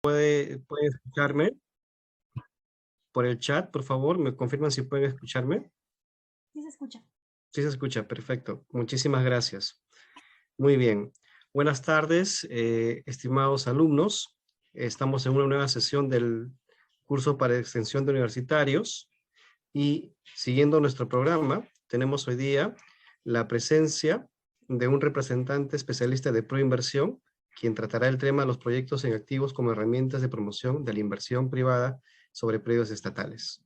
¿Pueden escucharme por el chat, por favor? ¿Me confirman si pueden escucharme? Sí se escucha. Sí se escucha, perfecto. Muchísimas gracias. Muy bien. Buenas tardes, estimados alumnos. Estamos en una nueva sesión del curso para extensión de universitarios y siguiendo nuestro programa, tenemos hoy día la presencia de un representante especialista de proinversión, quien tratará el tema de los proyectos en activos como herramientas de promoción de la inversión privada sobre predios estatales.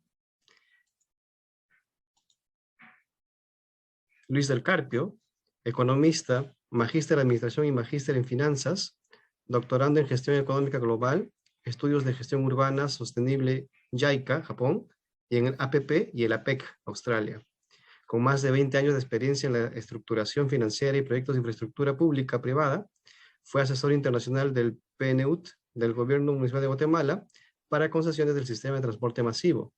Luis del Carpio, economista, magíster en administración y magíster en finanzas, doctorando en gestión económica global, estudios de gestión urbana sostenible JICA, Japón, y en el APP y el APEC, Australia. Con más de 20 años de experiencia en la estructuración financiera y proyectos de infraestructura pública privada, fue asesor internacional del PNUD del Gobierno Municipal de Guatemala para concesiones del sistema de transporte masivo.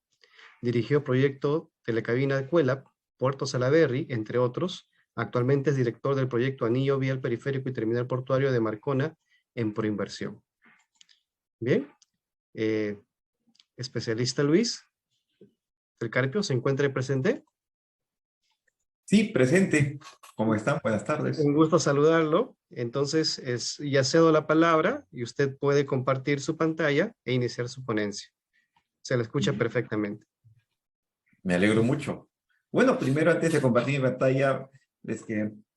Dirigió proyecto Telecabina de Cuelap, Puerto Salaberry, entre otros. Actualmente es director del proyecto Anillo Vial Periférico y Terminal Portuario de Marcona en Proinversión. Bien, especialista Luis del Carpio, ¿se encuentra presente? Sí, presente. ¿Cómo están? Buenas tardes. Un gusto saludarlo. Entonces, ya cedo la palabra y usted puede compartir su pantalla e iniciar su ponencia. Se la escucha perfectamente. Me alegro mucho. Bueno, primero, antes de compartir mi pantalla,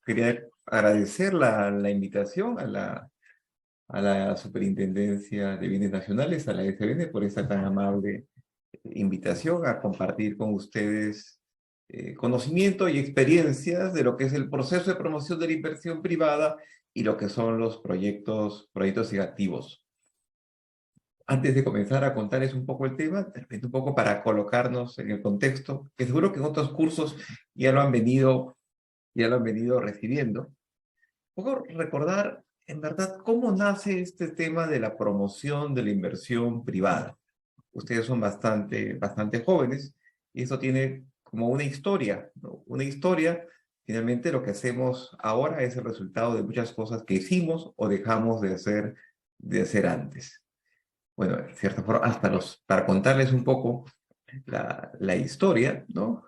quería agradecer la invitación a la Superintendencia de Bienes Nacionales, a la SBN, por esta tan amable invitación a compartir con ustedes conocimiento y experiencias de lo que es el proceso de promoción de la inversión privada y lo que son los proyectos y activos. Antes de comenzar a contarles un poco el tema, de repente un poco para colocarnos en el contexto, que seguro que en otros cursos ya lo han venido recibiendo. Un poco recordar, en verdad, cómo nace este tema de la promoción de la inversión privada. Ustedes son bastante jóvenes y eso tiene como una historia, ¿no? Una historia, finalmente lo que hacemos ahora es el resultado de muchas cosas que hicimos o dejamos de hacer antes. Bueno, de cierta forma, para contarles un poco la historia, ¿no?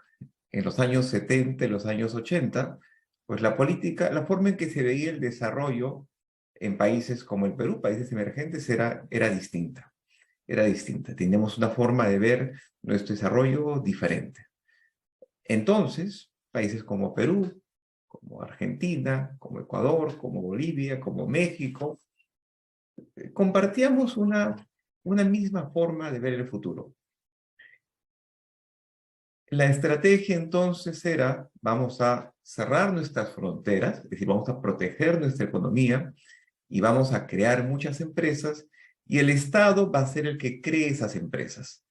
En los años 70, en los años 80, pues la política, la forma en que se veía el desarrollo en países como el Perú, países emergentes, era distinta. Era distinta. Teníamos una forma de ver nuestro desarrollo diferente. Entonces, países como Perú, como Argentina, como Ecuador, como Bolivia, como México, compartíamos una misma forma de ver el futuro. La estrategia entonces era, vamos a cerrar nuestras fronteras, es decir, vamos a proteger nuestra economía y vamos a crear muchas empresas y el Estado va a ser el que cree esas empresas.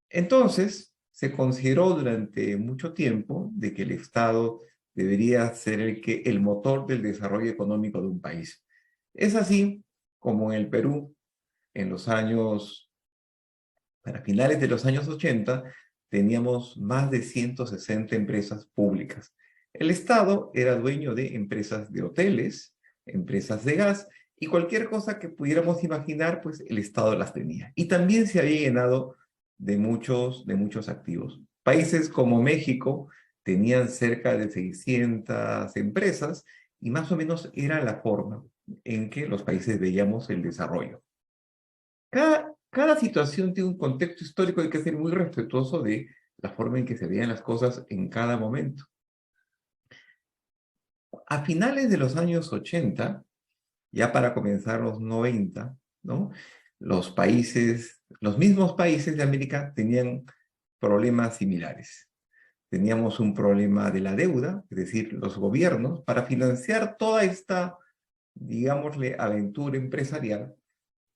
Entonces, se consideró durante mucho tiempo de que el Estado debería ser el motor del desarrollo económico de un país. Es así como en el Perú, para finales de los años 80, teníamos más de 160 empresas públicas. El Estado era dueño de empresas de hoteles, empresas de gas, y cualquier cosa que pudiéramos imaginar, pues el Estado las tenía. Y también se había llenado de muchos activos. Países como México tenían cerca de 600 empresas, y más o menos era la forma en que los países veíamos el desarrollo. Cada situación tiene un contexto histórico, hay que ser muy respetuoso de la forma en que se veían las cosas en cada momento. A finales de los años 80, ya para comenzar los 90, ¿no? Los mismos países de América tenían problemas similares. Teníamos un problema de la deuda, es decir, los gobiernos, para financiar toda esta, digámosle, aventura empresarial,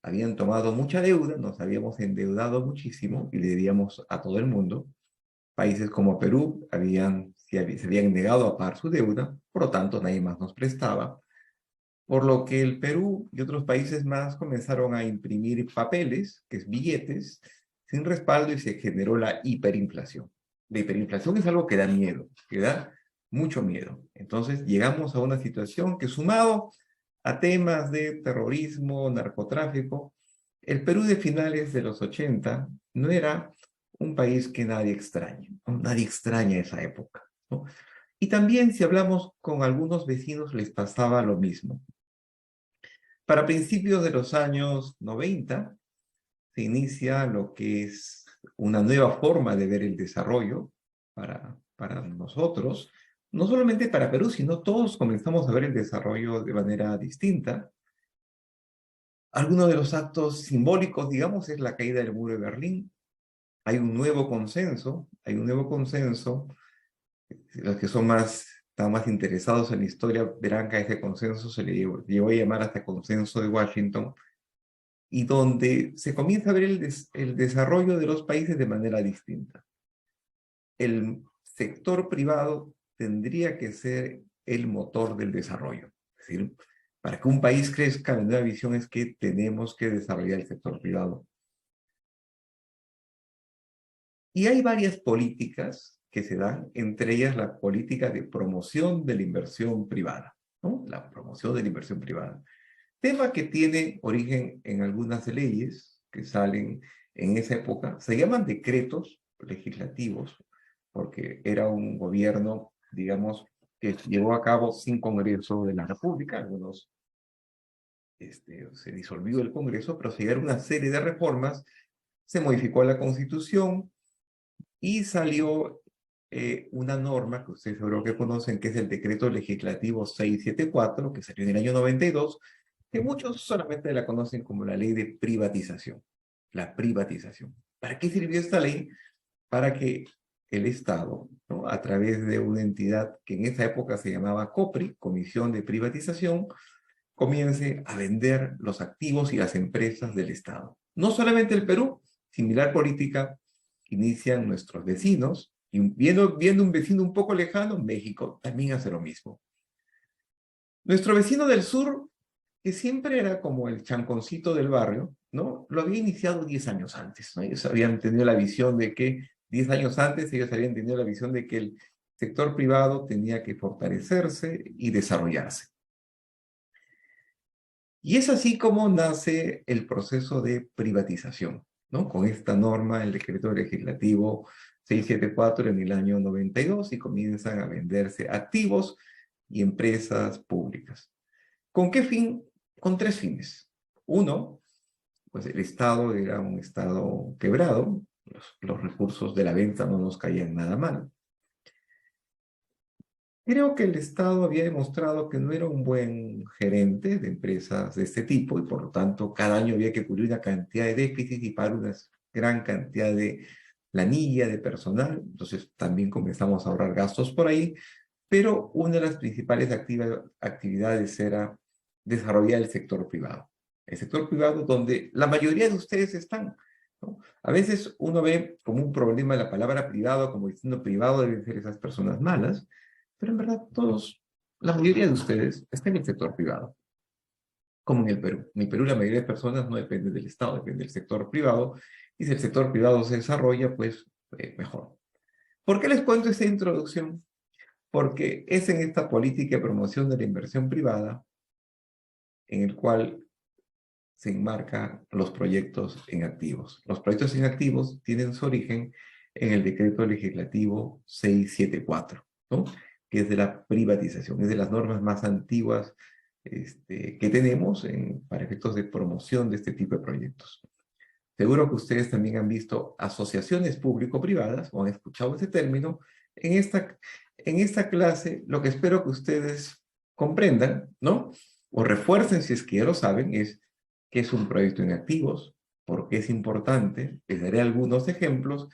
habían tomado mucha deuda, nos habíamos endeudado muchísimo y le debíamos a todo el mundo. Países como Perú se habían negado a pagar su deuda, por lo tanto nadie más nos prestaba, por lo que el Perú y otros países más comenzaron a imprimir papeles, que es billetes, sin respaldo y se generó la hiperinflación. La hiperinflación es algo que da miedo, que da mucho miedo. Entonces llegamos a una situación que, sumado a temas de terrorismo, narcotráfico, El Perú de finales de los 80 no era un país que nadie extraña, ¿no? Nadie extraña esa época, ¿no? Y también si hablamos con algunos vecinos les pasaba lo mismo. Para principios de los años 90 se inicia lo que es una nueva forma de ver el desarrollo para nosotros, no solamente para Perú, sino todos comenzamos a ver el desarrollo de manera distinta. Algunos de los actos simbólicos, digamos, es la caída del muro de Berlín. Hay un nuevo consenso. Los que están más interesados en la historia verán que a ese consenso se le llevó a llamar hasta consenso de Washington, y donde se comienza a ver el desarrollo de los países de manera distinta. El sector privado tendría que ser el motor del desarrollo. Es decir, para que un país crezca, la nueva visión es que tenemos que desarrollar el sector privado. Y hay varias políticas que se dan, entre ellas la política de promoción de la inversión privada, ¿no? La promoción de la inversión privada. Tema que tiene origen en algunas leyes que salen en esa época. Se llaman decretos legislativos, porque era un gobierno, digamos, que llevó a cabo sin Congreso de la República. Algunos se disolvió el Congreso, pero se dieron una serie de reformas, se modificó la Constitución y salió una norma que ustedes seguro que conocen, que es el Decreto Legislativo 674, que salió en el año 92, que muchos solamente la conocen como la ley de privatización. La privatización. ¿Para qué sirvió esta ley? Para que el Estado, ¿no?, a través de una entidad que en esa época se llamaba COPRI, Comisión de Privatización, comience a vender los activos y las empresas del Estado. No solamente el Perú, similar política inician nuestros vecinos, y viendo un vecino un poco lejano, México también hace lo mismo. Nuestro vecino del sur, que siempre era como el chanconcito del barrio, ¿no?, lo había iniciado 10 años antes, ¿no? Ellos habían tenido la visión de que 10 años antes ellos habían tenido la visión de que el sector privado tenía que fortalecerse y desarrollarse. Y es así como nace el proceso de privatización, ¿no? Con esta norma, el decreto legislativo 674 en el año 92, y comienzan a venderse activos y empresas públicas. ¿Con qué fin? Con 3 fines. Uno, pues el Estado era un Estado quebrado, los recursos de la venta no nos caían nada mal. Creo que el Estado había demostrado que no era un buen gerente de empresas de este tipo, y por lo tanto cada año había que cubrir una cantidad de déficit y pagar una gran cantidad de planilla, de personal. Entonces también comenzamos a ahorrar gastos por ahí, pero una de las principales actividades era desarrollar el sector privado. El sector privado donde la mayoría de ustedes están, ¿no? A veces uno ve como un problema la palabra privado, como diciendo privado deben ser esas personas malas, pero en verdad la mayoría de ustedes está en el sector privado, como en el Perú. En el Perú la mayoría de personas no depende del Estado, depende del sector privado, y si el sector privado se desarrolla, pues mejor. ¿Por qué les cuento esta introducción? Porque es en esta política de promoción de la inversión privada en el cual se enmarcan los proyectos en activos. Los proyectos en activos tienen su origen en el decreto legislativo 674, ¿no?, que es de la privatización, es de las normas más antiguas que tenemos para efectos de promoción de este tipo de proyectos. Seguro que ustedes también han visto asociaciones público-privadas o han escuchado ese término. En esta clase, lo que espero que ustedes comprendan, ¿no?, o refuercen si es que ya lo saben, es qué es un proyecto en activos, por qué es importante, les daré algunos ejemplos,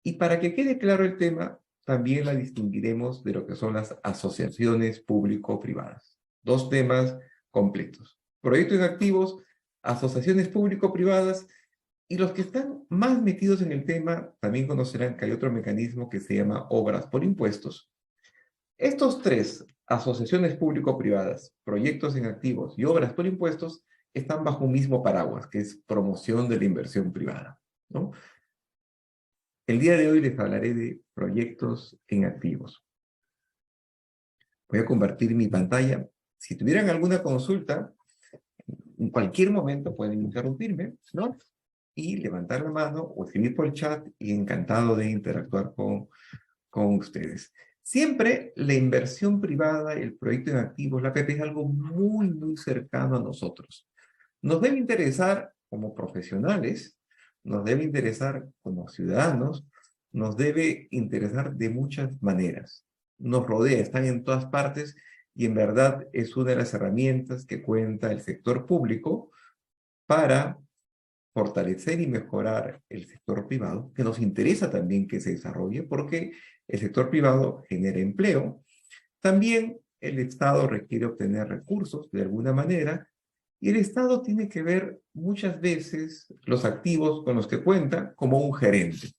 y para que quede claro el tema, también la distinguiremos de lo que son las asociaciones público-privadas. 2 temas completos. Proyectos en activos, asociaciones público-privadas, y los que están más metidos en el tema también conocerán que hay otro mecanismo que se llama obras por impuestos. Estos 3, asociaciones público-privadas, proyectos en activos y obras por impuestos, están bajo un mismo paraguas, que es promoción de la inversión privada, ¿no? El día de hoy les hablaré de proyectos en activos. Voy a compartir mi pantalla. Si tuvieran alguna consulta, en cualquier momento pueden interrumpirme, ¿no? Y levantar la mano o escribir por el chat y encantado de interactuar con ustedes. Siempre la inversión privada, el proyecto en activos, la APP es algo muy, muy cercano a nosotros. Nos debe interesar como profesionales, nos debe interesar como ciudadanos, nos debe interesar de muchas maneras. Nos rodea, están en todas partes y en verdad es una de las herramientas que cuenta el sector público para fortalecer y mejorar el sector privado, que nos interesa también que se desarrolle porque el sector privado genera empleo. También el Estado requiere obtener recursos de alguna manera y el Estado tiene que ver muchas veces los activos con los que cuenta como un gerente.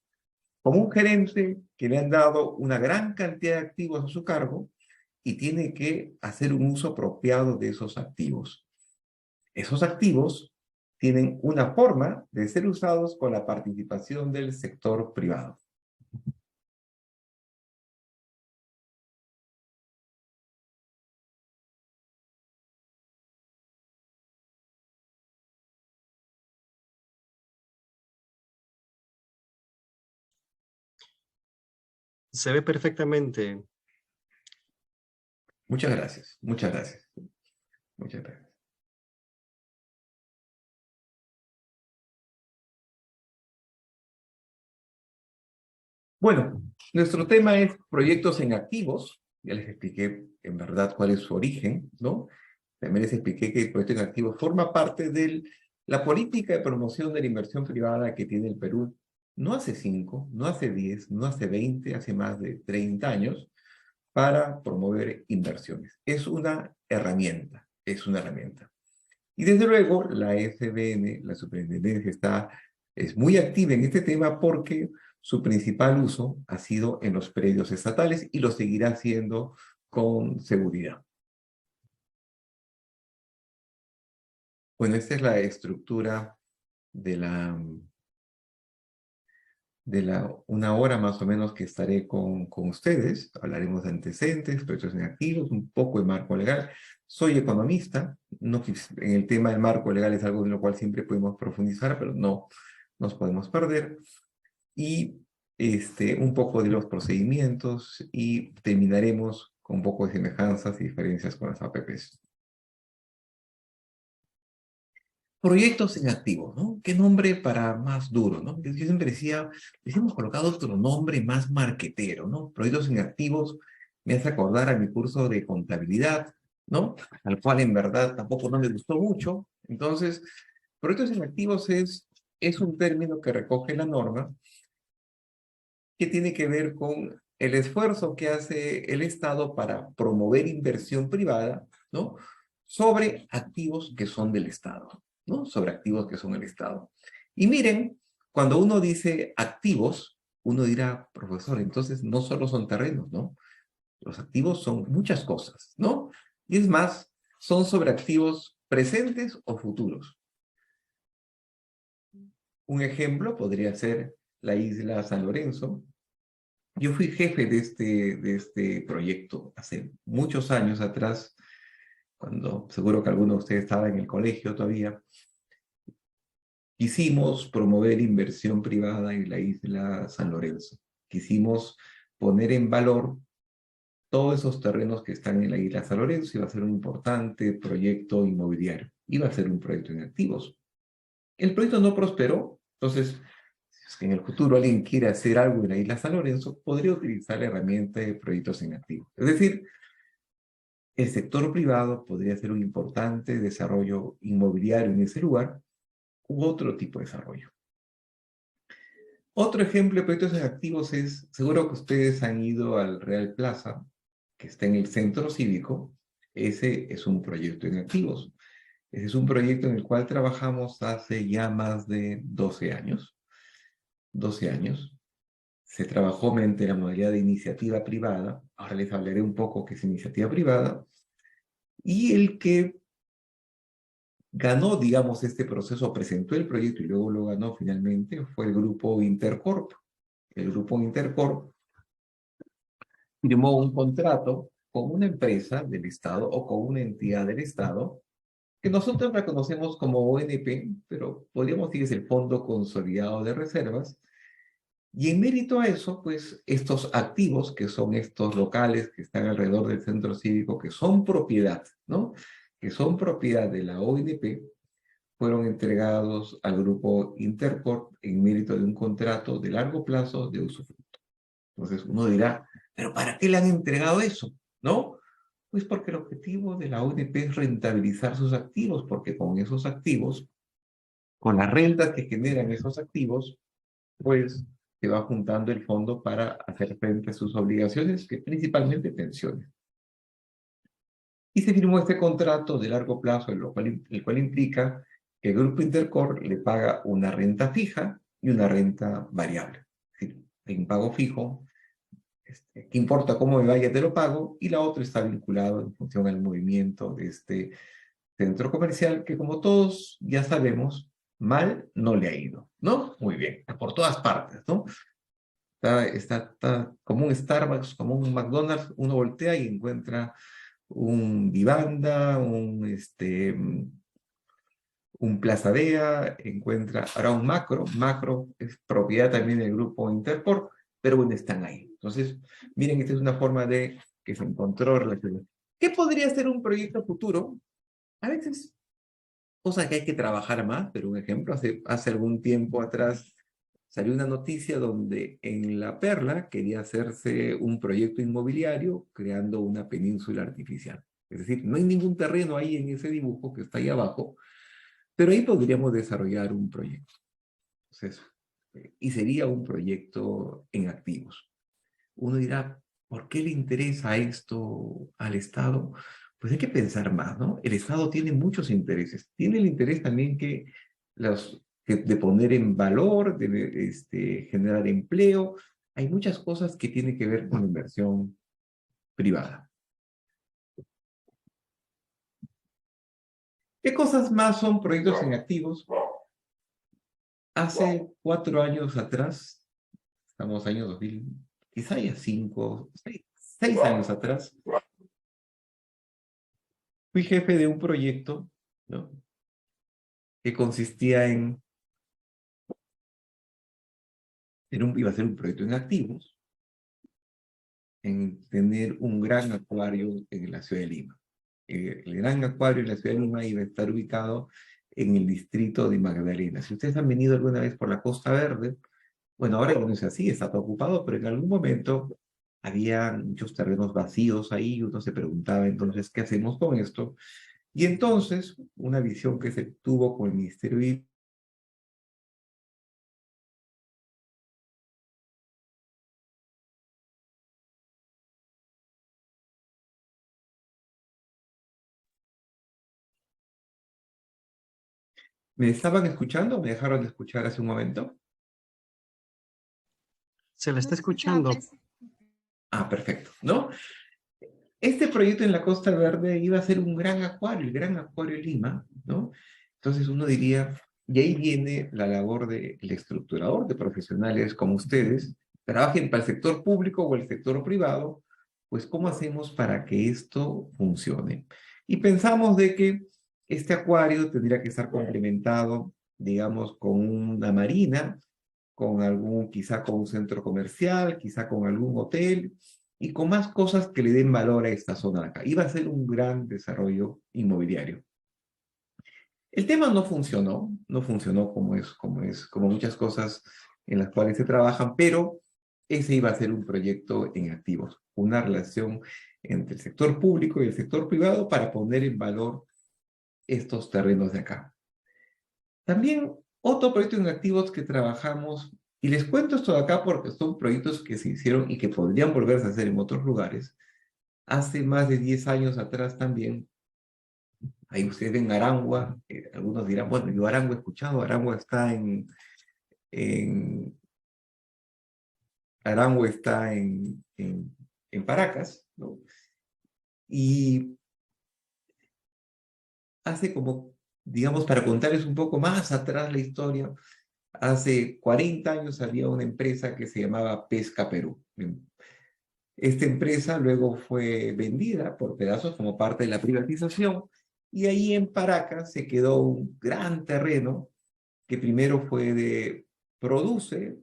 Como un gerente que le han dado una gran cantidad de activos a su cargo y tiene que hacer un uso apropiado de esos activos. Esos activos tienen una forma de ser usados con la participación del sector privado. Se ve perfectamente. Muchas gracias, muchas gracias, muchas gracias. Bueno, nuestro tema es proyectos en activos. Ya les expliqué en verdad cuál es su origen, ¿no? También les expliqué que el proyecto en activos forma parte de la política de promoción de la inversión privada que tiene el Perú. No hace 5, no hace 10, no hace 20, hace más de 30 años para promover inversiones. Es una herramienta, es una herramienta. Y desde luego la SBN, la Superintendencia, es muy activa en este tema porque su principal uso ha sido en los predios estatales y lo seguirá haciendo con seguridad. Bueno, esta es la estructura de una hora más o menos que estaré con ustedes. Hablaremos de antecedentes, proyectos en activos, un poco de marco legal. Soy economista, no, en el tema del marco legal es algo en lo cual siempre podemos profundizar, pero no nos podemos perder. Y un poco de los procedimientos y terminaremos con un poco de semejanzas y diferencias con las APPs. Proyectos en activo, ¿no? ¿Qué nombre para más duro, ¿no? Yo siempre decía, les hemos colocado otro nombre más marquetero, ¿no? Proyectos en activos me hace acordar a mi curso de contabilidad, ¿no? Al cual en verdad tampoco no me gustó mucho. Entonces, proyectos en activos es un término que recoge la norma que tiene que ver con el esfuerzo que hace el Estado para promover inversión privada, ¿no? Sobre activos que son del Estado, ¿no? Sobre activos que son del Estado. Y miren, cuando uno dice activos, uno dirá, profesor, entonces no solo son terrenos, ¿no? Los activos son muchas cosas, ¿no? Y es más, son sobre activos presentes o futuros. Un ejemplo podría ser la isla San Lorenzo. Yo fui jefe de este proyecto hace muchos años atrás, cuando seguro que alguno de ustedes estaba en el colegio todavía. Quisimos promover inversión privada en la isla San Lorenzo. Quisimos poner en valor todos esos terrenos que están en la isla San Lorenzo. Iba a ser un importante proyecto inmobiliario. Iba a ser un proyecto en activos. El proyecto no prosperó, entonces si es que en el futuro alguien quiere hacer algo en la isla San Lorenzo, podría utilizar la herramienta de proyectos en activo. Es decir, el sector privado podría hacer un importante desarrollo inmobiliario en ese lugar u otro tipo de desarrollo. Otro ejemplo de proyectos en activos es, seguro que ustedes han ido al Real Plaza, que está en el centro cívico. Ese es un proyecto en activos. Ese es un proyecto en el cual trabajamos hace ya más de 12 años. 12 años. Se trabajó mediante la modalidad de iniciativa privada. Ahora les hablaré un poco qué es iniciativa privada. Y el que ganó, digamos, este proceso, presentó el proyecto y luego lo ganó finalmente, fue el grupo Intercorp. El grupo Intercorp firmó un contrato con una empresa del Estado o con una entidad del Estado que nosotros reconocemos como ONP, pero podríamos decir es el Fondo Consolidado de Reservas, y en mérito a eso, pues estos activos, que son estos locales que están alrededor del centro cívico, que son propiedad, ¿no? Que son propiedad de la ONP, fueron entregados al grupo Intercorp en mérito de un contrato de largo plazo de usufructo. Entonces uno dirá, ¿pero para qué le han entregado eso? ¿No? Pues porque el objetivo de la ONP es rentabilizar sus activos, porque con esos activos, con las rentas que generan esos activos, pues se va juntando el fondo para hacer frente a sus obligaciones, que principalmente pensiones. Y se firmó este contrato de largo plazo, el cual implica que el Grupo Intercorp le paga una renta fija y una renta variable. Es decir, hay un pago fijo, que importa cómo me vaya, te lo pago, y la otra está vinculado en función al movimiento de este centro comercial, que como todos ya sabemos, mal no le ha ido, ¿no? Muy bien, por todas partes, ¿no? Está como un Starbucks, como un McDonald's, uno voltea y encuentra un Vivanda, un Plaza Vea, encuentra ahora un Macro es propiedad también del grupo Intercorp, pero bueno, están ahí. Entonces, miren, esta es una forma de que se encontró relaciones. ¿Qué podría ser un proyecto futuro? A veces, cosa que hay que trabajar más, pero un ejemplo, hace algún tiempo atrás salió una noticia donde en La Perla quería hacerse un proyecto inmobiliario creando una península artificial. Es decir, no hay ningún terreno ahí en ese dibujo que está ahí abajo, pero ahí podríamos desarrollar un proyecto. Entonces, y sería un proyecto en activos. Uno dirá, ¿por qué le interesa esto al Estado? Pues hay que pensar más, ¿no? El Estado tiene muchos intereses. Tiene el interés también de poner en valor, de generar empleo. Hay muchas cosas que tienen que ver con la inversión privada. ¿Qué cosas más son proyectos en activos? Hace 4 años atrás, estamos año 2000, quizá ya 6 años atrás, fui jefe de un proyecto, ¿no? Que consistía iba a ser un proyecto en activos, en tener un gran acuario en la ciudad de Lima. El gran acuario en la ciudad de Lima iba a estar ubicado en el distrito de Magdalena. Si ustedes han venido alguna vez por la Costa Verde, bueno, ahora ya no es así, está todo ocupado, pero en algún momento había muchos terrenos vacíos ahí y uno se preguntaba entonces, ¿qué hacemos con esto? Y entonces, una visión que se tuvo con el Ministerio de ¿Me estaban escuchando? ¿Me dejaron de escuchar hace un momento? Se le No está escuchaba, escuchando. parece. Ah, perfecto, ¿no? Este proyecto en la Costa Verde iba a ser un gran acuario, el Gran Acuario Lima, ¿no? Entonces uno diría, y ahí viene la labor del estructurador, de profesionales como ustedes, trabajen para el sector público o el sector privado, pues ¿cómo hacemos para que esto funcione? Y pensamos de que este acuario tendría que estar complementado, digamos, con una marina, quizá con un centro comercial, quizá con algún hotel, y con más cosas que le den valor a esta zona de acá. Iba a ser un gran desarrollo inmobiliario. El tema no funcionó como muchas cosas en las cuales se trabajan, pero ese iba a ser un proyecto en activos, una relación entre el sector público y el sector privado para poner en valor estos terrenos de acá. También otro proyecto en activos que trabajamos, y les cuento esto de acá porque son proyectos que se hicieron y que podrían volverse a hacer en otros lugares, hace más de 10 años atrás también. Ahí ustedes ven Arangua, algunos dirán, bueno, yo Arangua he escuchado, en, Arangua está en Paracas, ¿no? Y hace como, digamos, para contarles un poco más atrás la historia, hace 40 años había una empresa que se llamaba Pesca Perú. Esta empresa luego fue vendida por pedazos como parte de la privatización Y ahí en Paracas se quedó un gran terreno que primero fue de Produce,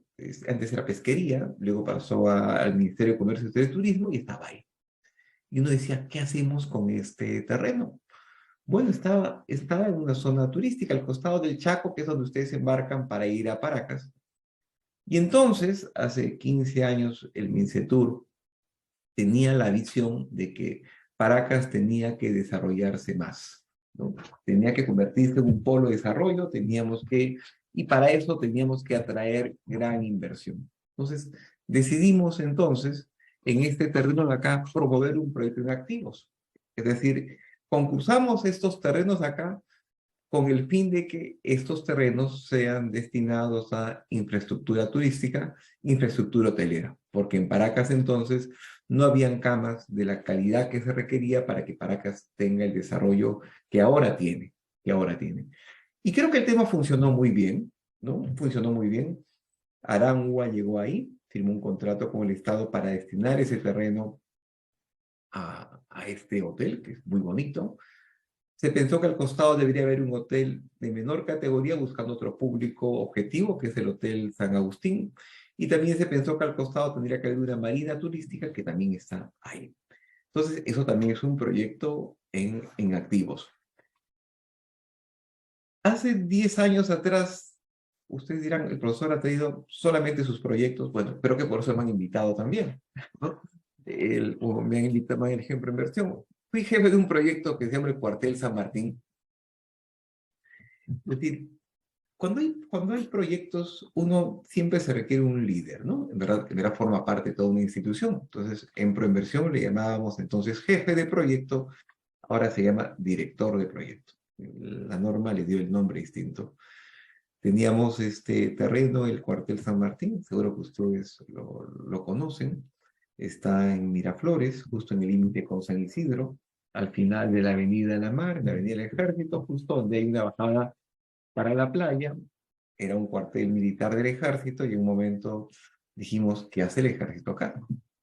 antes era pesquería, luego pasó al Ministerio de Comercio y Turismo y estaba ahí. Y uno decía, ¿qué hacemos con este terreno? Bueno, estaba en una zona turística al costado del Chaco, que es donde ustedes embarcan para ir a Paracas. Y entonces, hace 15 años, el Mincetur tenía la visión de que Paracas tenía que desarrollarse más, ¿no? Tenía que convertirse en un polo de desarrollo, y para eso teníamos que atraer gran inversión. Entonces, decidimos entonces, en este terreno de acá, promover un proyecto en activos. Es decir, concursamos estos terrenos acá con el fin de que estos terrenos sean destinados a infraestructura turística, infraestructura hotelera, porque en Paracas entonces no habían camas de la calidad que se requería para que Paracas tenga el desarrollo que ahora tiene, Y creo que el tema funcionó muy bien, ¿no? Funcionó muy bien. Arangua llegó ahí, firmó un contrato con el Estado para destinar ese terreno a este hotel, que es muy bonito. Se pensó que al costado debería haber un hotel de menor categoría buscando otro público objetivo, que es el Hotel San Agustín. Y también se pensó que al costado tendría que haber una marina turística que también está ahí. Entonces, eso también es un proyecto en activos. Hace 10 años atrás, ustedes dirán, el profesor ha traído solamente sus proyectos. Bueno, creo que por eso me han invitado también, ¿no? O me han invitado en el ejemplo de inversión. Fui jefe de un proyecto que se llama el Cuartel San Martín. Es decir, cuando hay proyectos, uno siempre se requiere un líder, ¿no? En verdad forma parte de toda una institución. Entonces, en Proinversión le llamábamos entonces jefe de proyecto, ahora se llama director de proyecto. La norma le dio el nombre distinto. Teníamos este terreno, el Cuartel San Martín, seguro que ustedes lo conocen. Está en Miraflores, justo en el límite con San Isidro, al final de la Avenida de la Mar, en la Avenida del Ejército, justo donde hay una bajada para la playa. Era un cuartel militar del ejército y en un momento dijimos, ¿qué hace el ejército acá?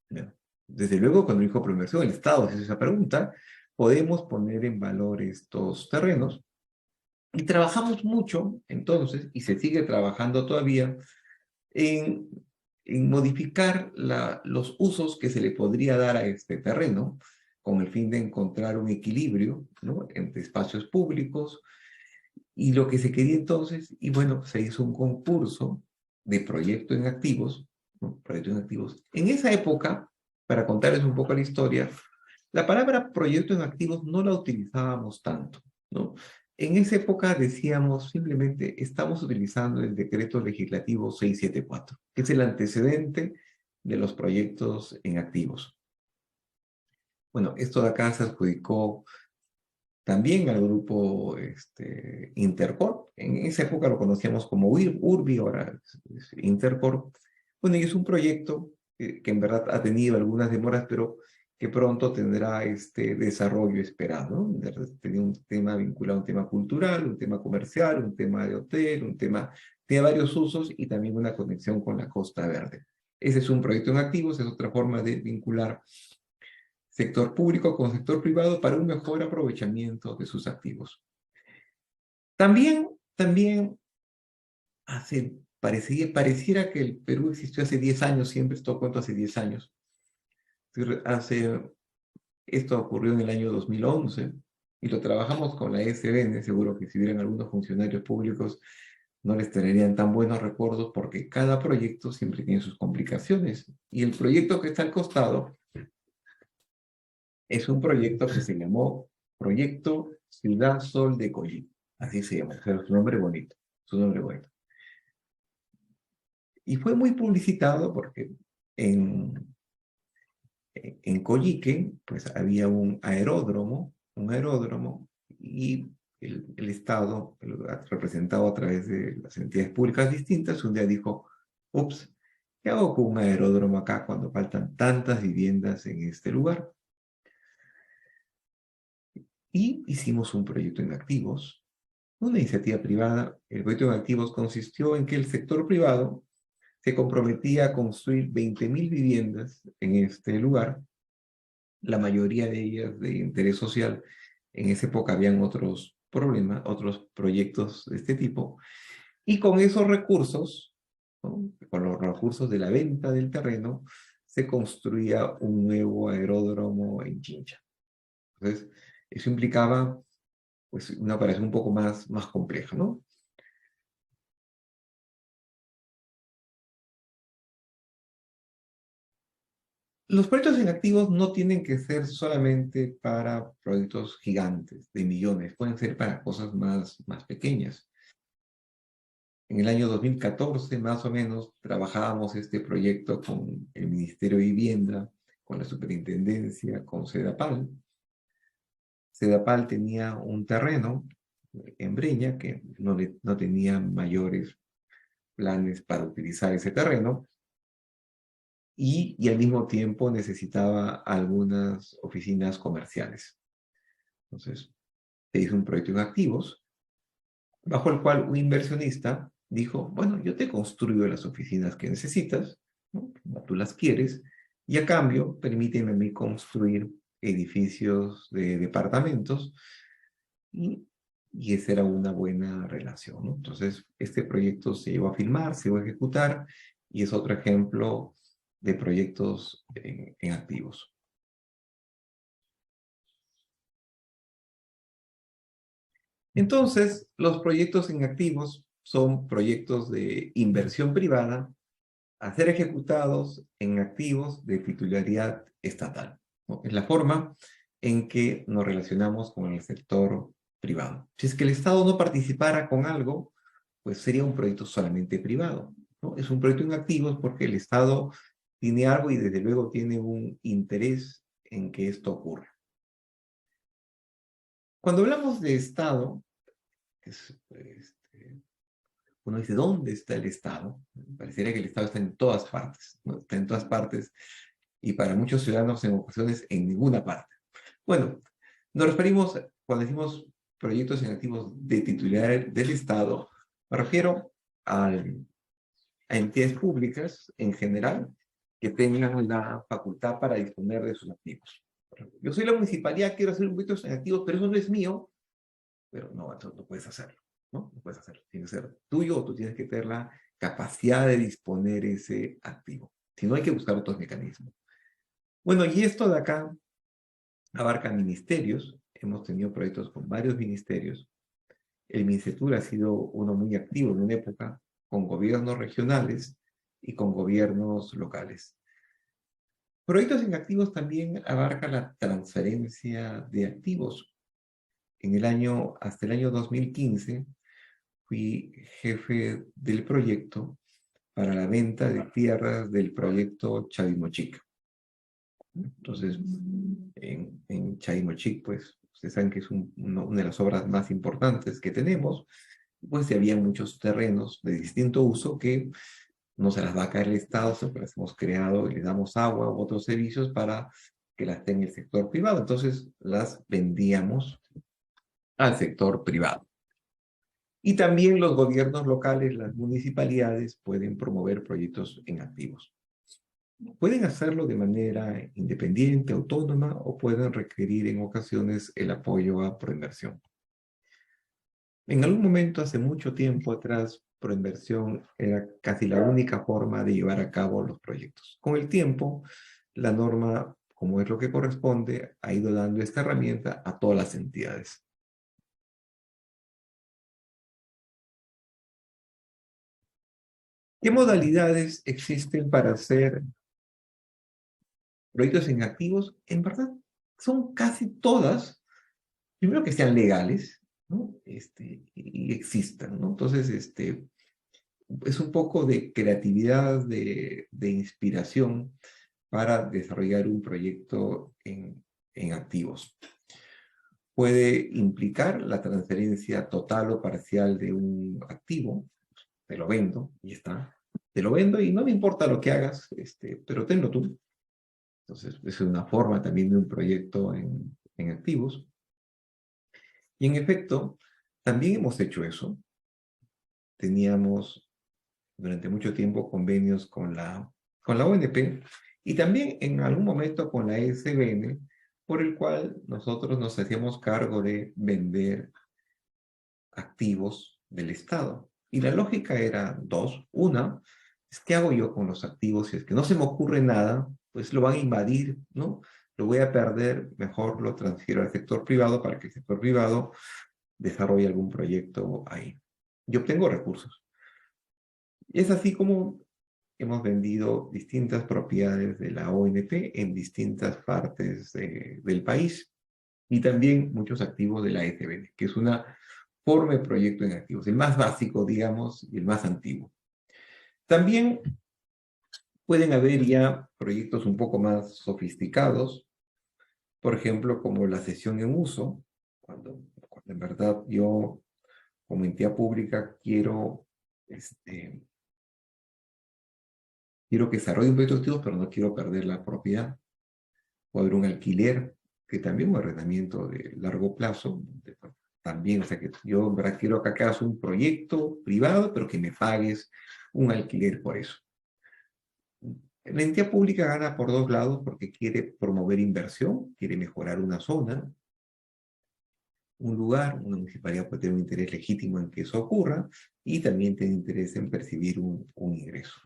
Bueno, desde luego, cuando dijo Proinversión, el Estado hizo esa pregunta, podemos poner en valor estos terrenos. Y trabajamos mucho, entonces, y se sigue trabajando todavía, en, en modificar los usos que se le podría dar a este terreno, con el fin de encontrar un equilibrio, ¿no?, entre espacios públicos, y lo que se quería entonces, y bueno, se hizo un concurso de proyecto en activos, ¿no? Proyecto en activos. En esa época, para contarles un poco la historia, la palabra proyecto en activos no la utilizábamos tanto, ¿no? En esa época decíamos simplemente, estamos utilizando el decreto legislativo 674, que es el antecedente de los proyectos en activos. Bueno, esto de acá se adjudicó también al grupo Intercorp. En esa época lo conocíamos como Urbi, ahora es Intercorp. Bueno, y es un proyecto que en verdad ha tenido algunas demoras, pero que pronto tendrá este desarrollo esperado, ¿no? Tenía un tema vinculado a un tema cultural, un tema comercial, un tema de hotel, tiene varios usos y también una conexión con la Costa Verde. Ese es un proyecto en activos, es otra forma de vincular sector público con sector privado para un mejor aprovechamiento de sus activos. También pareciera que el Perú existió hace 10 años, siempre esto cuento hace 10 años. Esto ocurrió en el año 2011 y lo trabajamos con la SBN, seguro que si hubieran algunos funcionarios públicos no les tendrían tan buenos recuerdos porque cada proyecto siempre tiene sus complicaciones. Y el proyecto que está al costado es un proyecto que se llamó Proyecto Ciudad Sol de Coyique. Así se llama, pero su nombre bonito, su nombre bonito. Y fue muy publicitado porque en Coyique, pues había un aeródromo, y el Estado, representado a través de las entidades públicas distintas, un día dijo, ups, ¿qué hago con un aeródromo acá cuando faltan tantas viviendas en este lugar? Y hicimos un proyecto en activos, una iniciativa privada. El proyecto en activos consistió en que el sector privado se comprometía a construir 20.000 viviendas en este lugar, la mayoría de ellas de interés social, En esa época habían otros problemas, otros proyectos de este tipo. Y con esos recursos, ¿no? Con los recursos de la venta del terreno, se construía un nuevo aeródromo en Chincha. Entonces, eso implicaba pues, una operación un poco más compleja, ¿no? Los proyectos en activos no tienen que ser solamente para proyectos gigantes de millones, pueden ser para cosas más pequeñas. En el año 2014, más o menos, trabajábamos este proyecto con el Ministerio de Vivienda, con la Superintendencia, con Sedapal. Sedapal tenía un terreno en Breña que no tenía mayores planes para utilizar ese terreno y al mismo tiempo necesitaba algunas oficinas comerciales. Entonces, se hizo un proyecto en activos, bajo el cual un inversionista dijo, bueno, yo te construyo las oficinas que necesitas, ¿no? Como tú las quieres, y a cambio, permíteme a mí construir edificios de departamentos, y esa era una buena relación, ¿no? Entonces, este proyecto se llegó a filmar, se llegó a ejecutar, y es otro ejemplo de proyectos en activos. Entonces, los proyectos en activos son proyectos de inversión privada a ser ejecutados en activos de titularidad estatal, ¿no? Es la forma en que nos relacionamos con el sector privado. Si es que el Estado no participara con algo, pues sería un proyecto solamente privado, ¿no? Es un proyecto en activos porque el Estado tiene algo y desde luego tiene un interés en que esto ocurra. Cuando hablamos de Estado, uno dice, ¿dónde está el Estado? Parecería que el Estado está en todas partes, ¿no? Está en todas partes y para muchos ciudadanos en ocasiones en ninguna parte. Bueno, nos referimos, cuando decimos proyectos en activos de titularidad del Estado, me refiero a entidades públicas en general que tengan la facultad para disponer de sus activos. Yo soy la municipalidad, quiero hacer un proyecto en activos, pero eso no es mío, pero no, eso no puedes hacerlo, ¿no? No puedes hacerlo. Tiene que ser tuyo o tú tienes que tener la capacidad de disponer ese activo. Si no, hay que buscar otros mecanismos. Bueno, y esto de acá abarca ministerios. Hemos tenido proyectos con varios ministerios. El Ministerio ha sido uno muy activo en una época con gobiernos regionales y con gobiernos locales. Proyectos en activos también abarca la transferencia de activos. Hasta el año 2015, fui jefe del proyecto para la venta de tierras del proyecto Chavimochic. Entonces, en Chavimochic, pues, ustedes saben que es una de las obras más importantes que tenemos, pues había muchos terrenos de distinto uso que no se las va a caer el Estado, siempre las hemos creado y les damos agua u otros servicios para que las tenga el sector privado. Entonces, las vendíamos al sector privado. Y también los gobiernos locales, las municipalidades, pueden promover proyectos en activos. Pueden hacerlo de manera independiente, autónoma, o pueden requerir en ocasiones el apoyo a Proinversión. En algún momento, hace mucho tiempo atrás, Proinversión era casi la única forma de llevar a cabo los proyectos. Con el tiempo, la norma, como es lo que corresponde, ha ido dando esta herramienta a todas las entidades. ¿Qué modalidades existen para hacer proyectos en activos? En verdad, son casi todas, primero que sean legales, ¿no? Y existan, ¿no? Entonces, es un poco de creatividad, de inspiración para desarrollar un proyecto en activos. Puede implicar la transferencia total o parcial de un activo. Te lo vendo y está. Te lo vendo y no me importa lo que hagas, pero tenlo tú. Entonces, es una forma también de un proyecto en activos. Y en efecto, también hemos hecho eso. Teníamos durante mucho tiempo convenios con la ONP y también en algún momento con la SBN por el cual nosotros nos hacíamos cargo de vender activos del Estado. Y la lógica era dos. Una, es ¿qué hago yo con los activos? Si es que no se me ocurre nada, pues lo van a invadir, ¿no? Lo voy a perder, mejor lo transfiero al sector privado para que el sector privado desarrolle algún proyecto ahí. Yo obtengo recursos. Y es así como hemos vendido distintas propiedades de la ONP en distintas partes del país y también muchos activos de la SBN, que es una forma de proyecto en activos, el más básico, digamos, y el más antiguo. También pueden haber ya proyectos un poco más sofisticados, por ejemplo, como la cesión en uso, cuando en verdad yo, como entidad pública, quiero que desarrolle un proyecto de activos, pero no quiero perder la propiedad. O haber un alquiler, que también un arrendamiento de largo plazo, también, o sea que yo en verdad quiero que hagas un proyecto privado, pero que me pagues un alquiler por eso. La entidad pública gana por dos lados porque quiere promover inversión, quiere mejorar una zona, un lugar, una municipalidad puede tener un interés legítimo en que eso ocurra y también tiene interés en percibir un ingreso.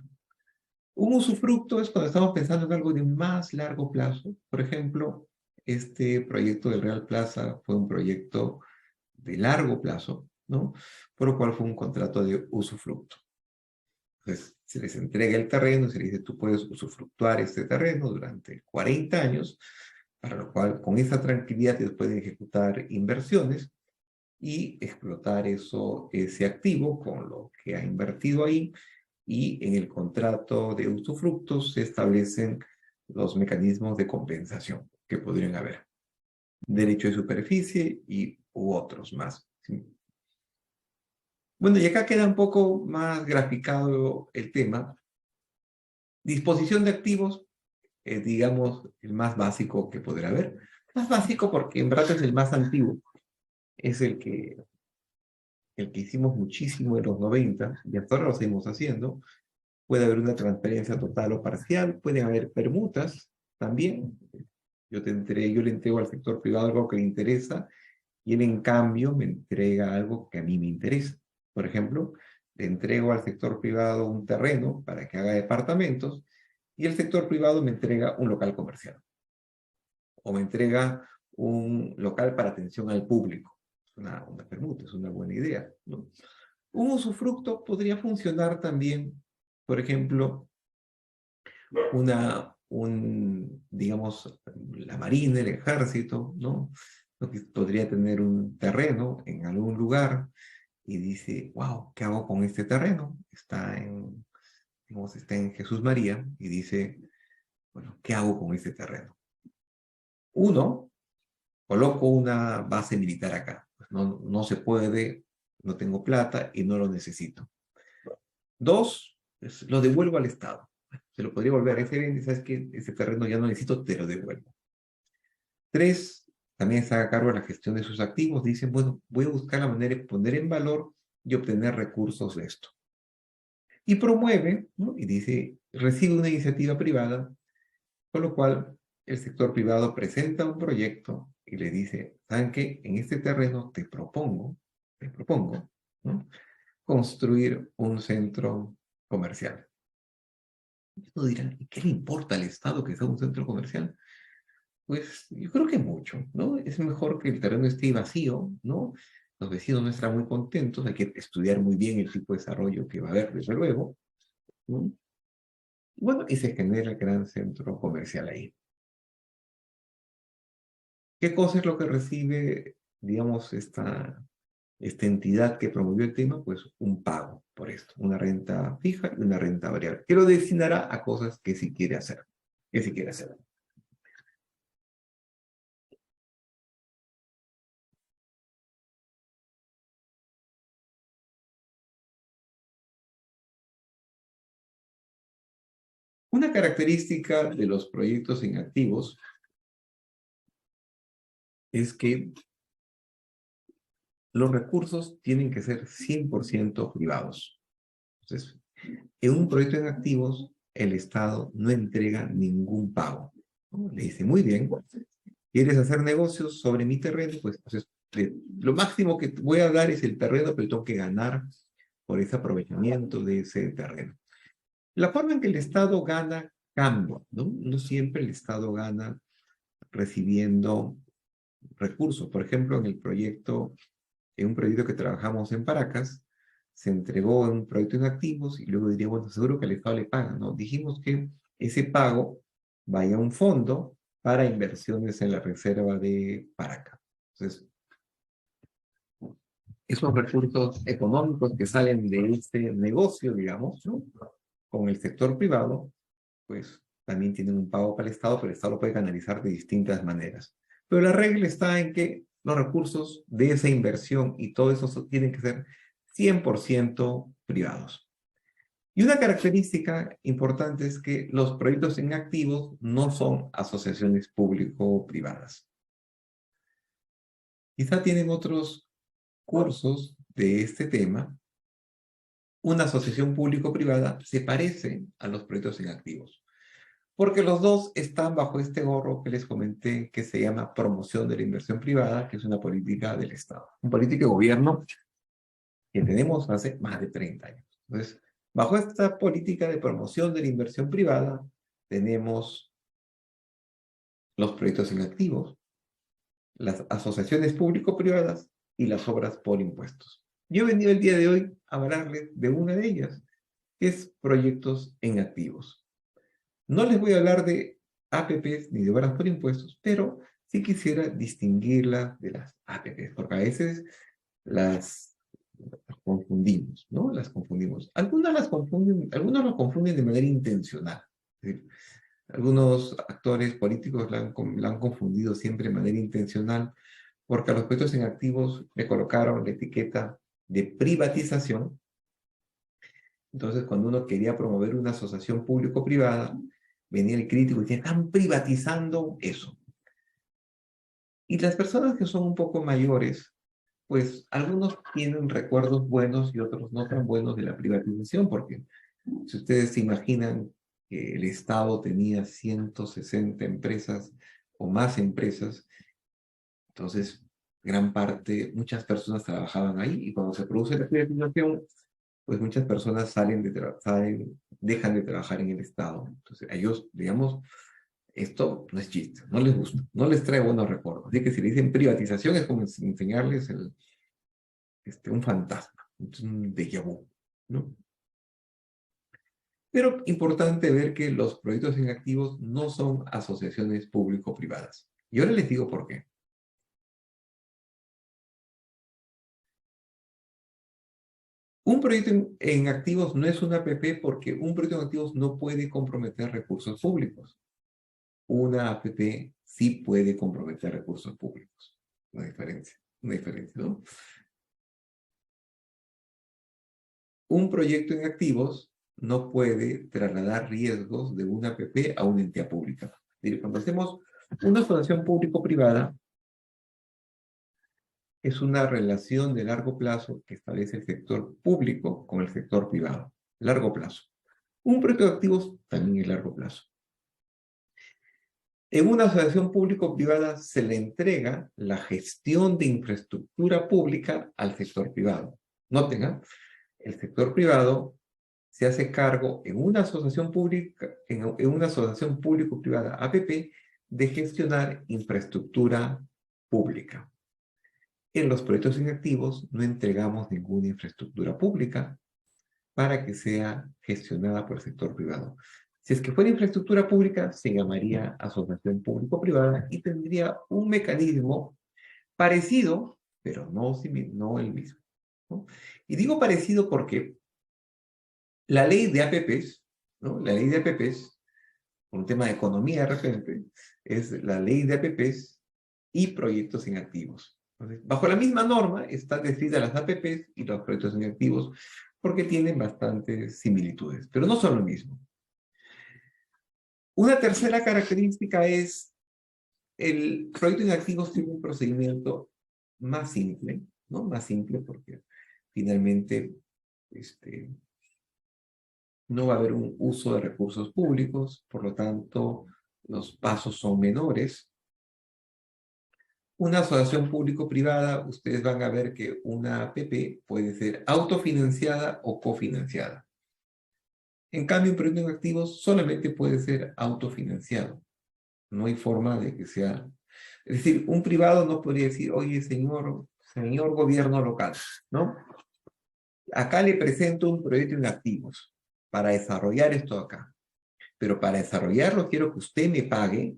Un usufructo es cuando estamos pensando en algo de más largo plazo. Por ejemplo, este proyecto del Real Plaza fue un proyecto de largo plazo, ¿no? Por lo cual fue un contrato de usufructo. Entonces, se les entrega el terreno, se les dice, tú puedes usufructuar este terreno durante 40 años, para lo cual con esa tranquilidad ellos pueden ejecutar inversiones y explotar ese activo con lo que ha invertido ahí, y en el contrato de usufructos se establecen los mecanismos de compensación que podrían haber. Derecho de superficie u otros más. ¿Sí? Bueno, y acá queda un poco más graficado el tema. Disposición de activos, digamos, el más básico que podrá haber. Más básico porque en verdad es el más antiguo. Es el que hicimos muchísimo en los 90 y hasta ahora lo seguimos haciendo. Puede haber una transferencia total o parcial, pueden haber permutas también. Yo le entrego al sector privado algo que le interesa y él en cambio me entrega algo que a mí me interesa. Por ejemplo, le entrego al sector privado un terreno para que haga departamentos y el sector privado me entrega un local comercial o me entrega un local para atención al público. Es una permuta, es una buena idea, ¿no? Un usufructo podría funcionar también, por ejemplo, digamos, la Marina, el Ejército, ¿no? Podría tener un terreno en algún lugar y dice, wow, ¿qué hago con este terreno? Está en Jesús María y dice, bueno, ¿qué hago con este terreno? Uno, coloco una base militar acá. Pues no se puede, no tengo plata y no lo necesito. Dos, pues, lo devuelvo al Estado. Se lo podría volver a ese bien, ¿sabes qué? Ese terreno ya no necesito, te lo devuelvo. Tres, también se haga cargo de la gestión de sus activos. Dicen, bueno, voy a buscar la manera de poner en valor y obtener recursos de esto. Y promueve, ¿no? Y dice, recibe una iniciativa privada, con lo cual el sector privado presenta un proyecto y le dice, ¿saben qué? En este terreno te propongo, ¿no? Construir un centro comercial. Y uno dirá, ¿y qué le importa al Estado que sea un centro comercial? Pues yo creo que mucho, ¿no? Es mejor que el terreno esté vacío, ¿no? Los vecinos no estarán muy contentos, hay que estudiar muy bien el tipo de desarrollo que va a haber, desde luego, ¿no? Bueno, y se genera el gran centro comercial ahí. ¿Qué cosa es lo que recibe, digamos, esta entidad que promovió el tema? Pues un pago por esto, una renta fija y una renta variable, que lo destinará a cosas que sí quiere hacer, que sí quiere hacer. Una característica de los proyectos en activos es que los recursos tienen que ser 100% privados. Entonces, en un proyecto en activos, el Estado no entrega ningún pago, ¿no? Le dice, muy bien, ¿Quieres hacer negocios sobre mi terreno? Pues lo máximo que voy a dar es el terreno, pero tengo que ganar por ese aprovechamiento de ese terreno. La forma en que el Estado gana cambia, ¿no? No siempre el Estado gana recibiendo recursos. Por ejemplo, en un proyecto que trabajamos en Paracas, se entregó un proyecto en activos y luego diría, bueno, seguro que el Estado le paga, ¿no? Dijimos que ese pago vaya a un fondo para inversiones en la reserva de Paracas. Entonces, esos recursos económicos que salen de este negocio, digamos, ¿no? Con el sector privado, pues también tienen un pago para el Estado, pero el Estado lo puede canalizar de distintas maneras. Pero la regla está en que los recursos de esa inversión y todo eso tienen que ser 100% privados. Y una característica importante es que los proyectos en activos no son asociaciones público-privadas. Quizá tienen otros cursos de este tema. Una asociación público-privada se parece a los proyectos en activos, porque los dos están bajo este gorro que les comenté que se llama promoción de la inversión privada, que es una política del Estado, una política de gobierno que tenemos hace más de 30 años. Entonces, bajo esta política de promoción de la inversión privada, tenemos los proyectos en activos, las asociaciones público-privadas y las obras por impuestos. Yo he venido el día de hoy a hablarles de una de ellas, que es proyectos en activos. No les voy a hablar de APPs ni de obras por impuestos, pero sí quisiera distinguirlas de las APPs, porque a veces las confundimos, ¿no? Las confundimos. Algunos los confunden de manera intencional. Es decir, algunos actores políticos la han confundido siempre de manera intencional, porque a los proyectos en activos le colocaron la etiqueta de privatización. Entonces, cuando uno quería promover una asociación público-privada, venía el crítico y decía, están privatizando eso. Y las personas que son un poco mayores, pues algunos tienen recuerdos buenos y otros no tan buenos de la privatización, porque si ustedes se imaginan que el Estado tenía 160 empresas o más empresas, entonces muchas personas trabajaban ahí y cuando se produce la privatización, pues muchas personas dejan de trabajar en el Estado. Entonces a ellos, digamos, esto no es chiste, no les gusta, no les trae buenos recuerdos. Así que si le dicen privatización es como enseñarles un fantasma, un déjà vu, ¿no? Pero importante ver que los proyectos en activos no son asociaciones público-privadas. Y ahora les digo por qué. Un proyecto en activos no es una APP porque un proyecto en activos no puede comprometer recursos públicos. Una APP sí puede comprometer recursos públicos. Una diferencia, ¿no? Un proyecto en activos no puede trasladar riesgos de una APP a una entidad pública. Cuando hacemos una asociación público-privada, es una relación de largo plazo que establece el sector público con el sector privado. Largo plazo. Un proyecto de activos también es largo plazo. En una asociación público-privada se le entrega la gestión de infraestructura pública al sector privado. Noten, ¿eh? El sector privado se hace cargo en una asociación público-privada APP de gestionar infraestructura pública. En los proyectos inactivos no entregamos ninguna infraestructura pública para que sea gestionada por el sector privado. Si es que fuera infraestructura pública, se llamaría asociación público-privada y tendría un mecanismo parecido, pero no el mismo, ¿no? Y digo parecido porque la ley de APPs, ¿no? La ley de APPs, por un tema de economía de repente, es la ley de APPs y proyectos inactivos. Entonces, bajo la misma norma están descritas las APPs y los proyectos inactivos porque tienen bastantes similitudes, pero no son lo mismo. Una tercera característica es el proyecto inactivo tiene un procedimiento más simple, ¿no? Más simple porque finalmente no va a haber un uso de recursos públicos, por lo tanto, los pasos son menores. Una asociación público-privada, ustedes van a ver que una APP puede ser autofinanciada o cofinanciada. En cambio, un proyecto en activos solamente puede ser autofinanciado. No hay forma de que sea... Es decir, un privado no podría decir, oye, señor gobierno local, ¿no? Acá le presento un proyecto en activos para desarrollar esto acá. Pero para desarrollarlo quiero que usted me pague.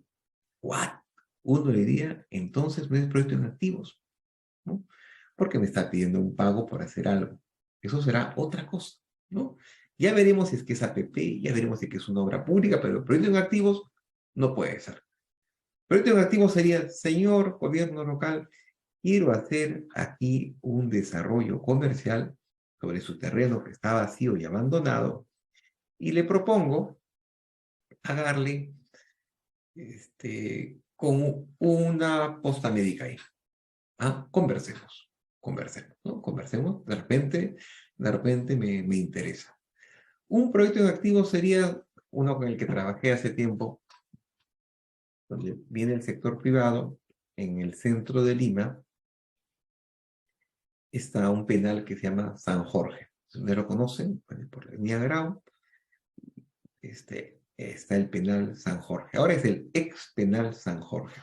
¿What? Uno le diría, entonces no es proyecto en activos, ¿no? Porque me está pidiendo un pago por hacer algo. Eso será otra cosa, ¿no? Ya veremos si es que es APP, ya veremos si es que es una obra pública, pero el proyecto en activos no puede ser. Proyecto en activos sería, señor gobierno local, quiero hacer aquí un desarrollo comercial sobre su terreno que está vacío y abandonado, y le propongo pagarle con una posta médica ahí. Ah, conversemos, ¿no? Conversemos, de repente me interesa. Un proyecto en activo sería uno con el que trabajé hace tiempo, donde viene el sector privado, en el centro de Lima, está un penal que se llama San Jorge. Si no lo conocen, por la avenida Grau, está el penal San Jorge. Ahora es el ex penal San Jorge.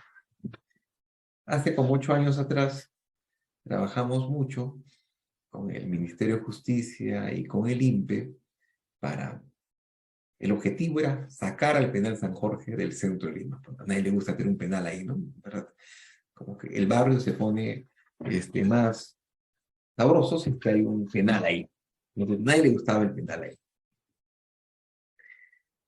Hace como 8 años atrás, trabajamos mucho con el Ministerio de Justicia y con el INPE para... El objetivo era sacar al penal San Jorge del centro de Lima. A nadie le gusta tener un penal ahí, ¿no? ¿Verdad? Como que el barrio se pone más sabroso si es que hay un penal ahí. Entonces, a nadie le gustaba el penal ahí.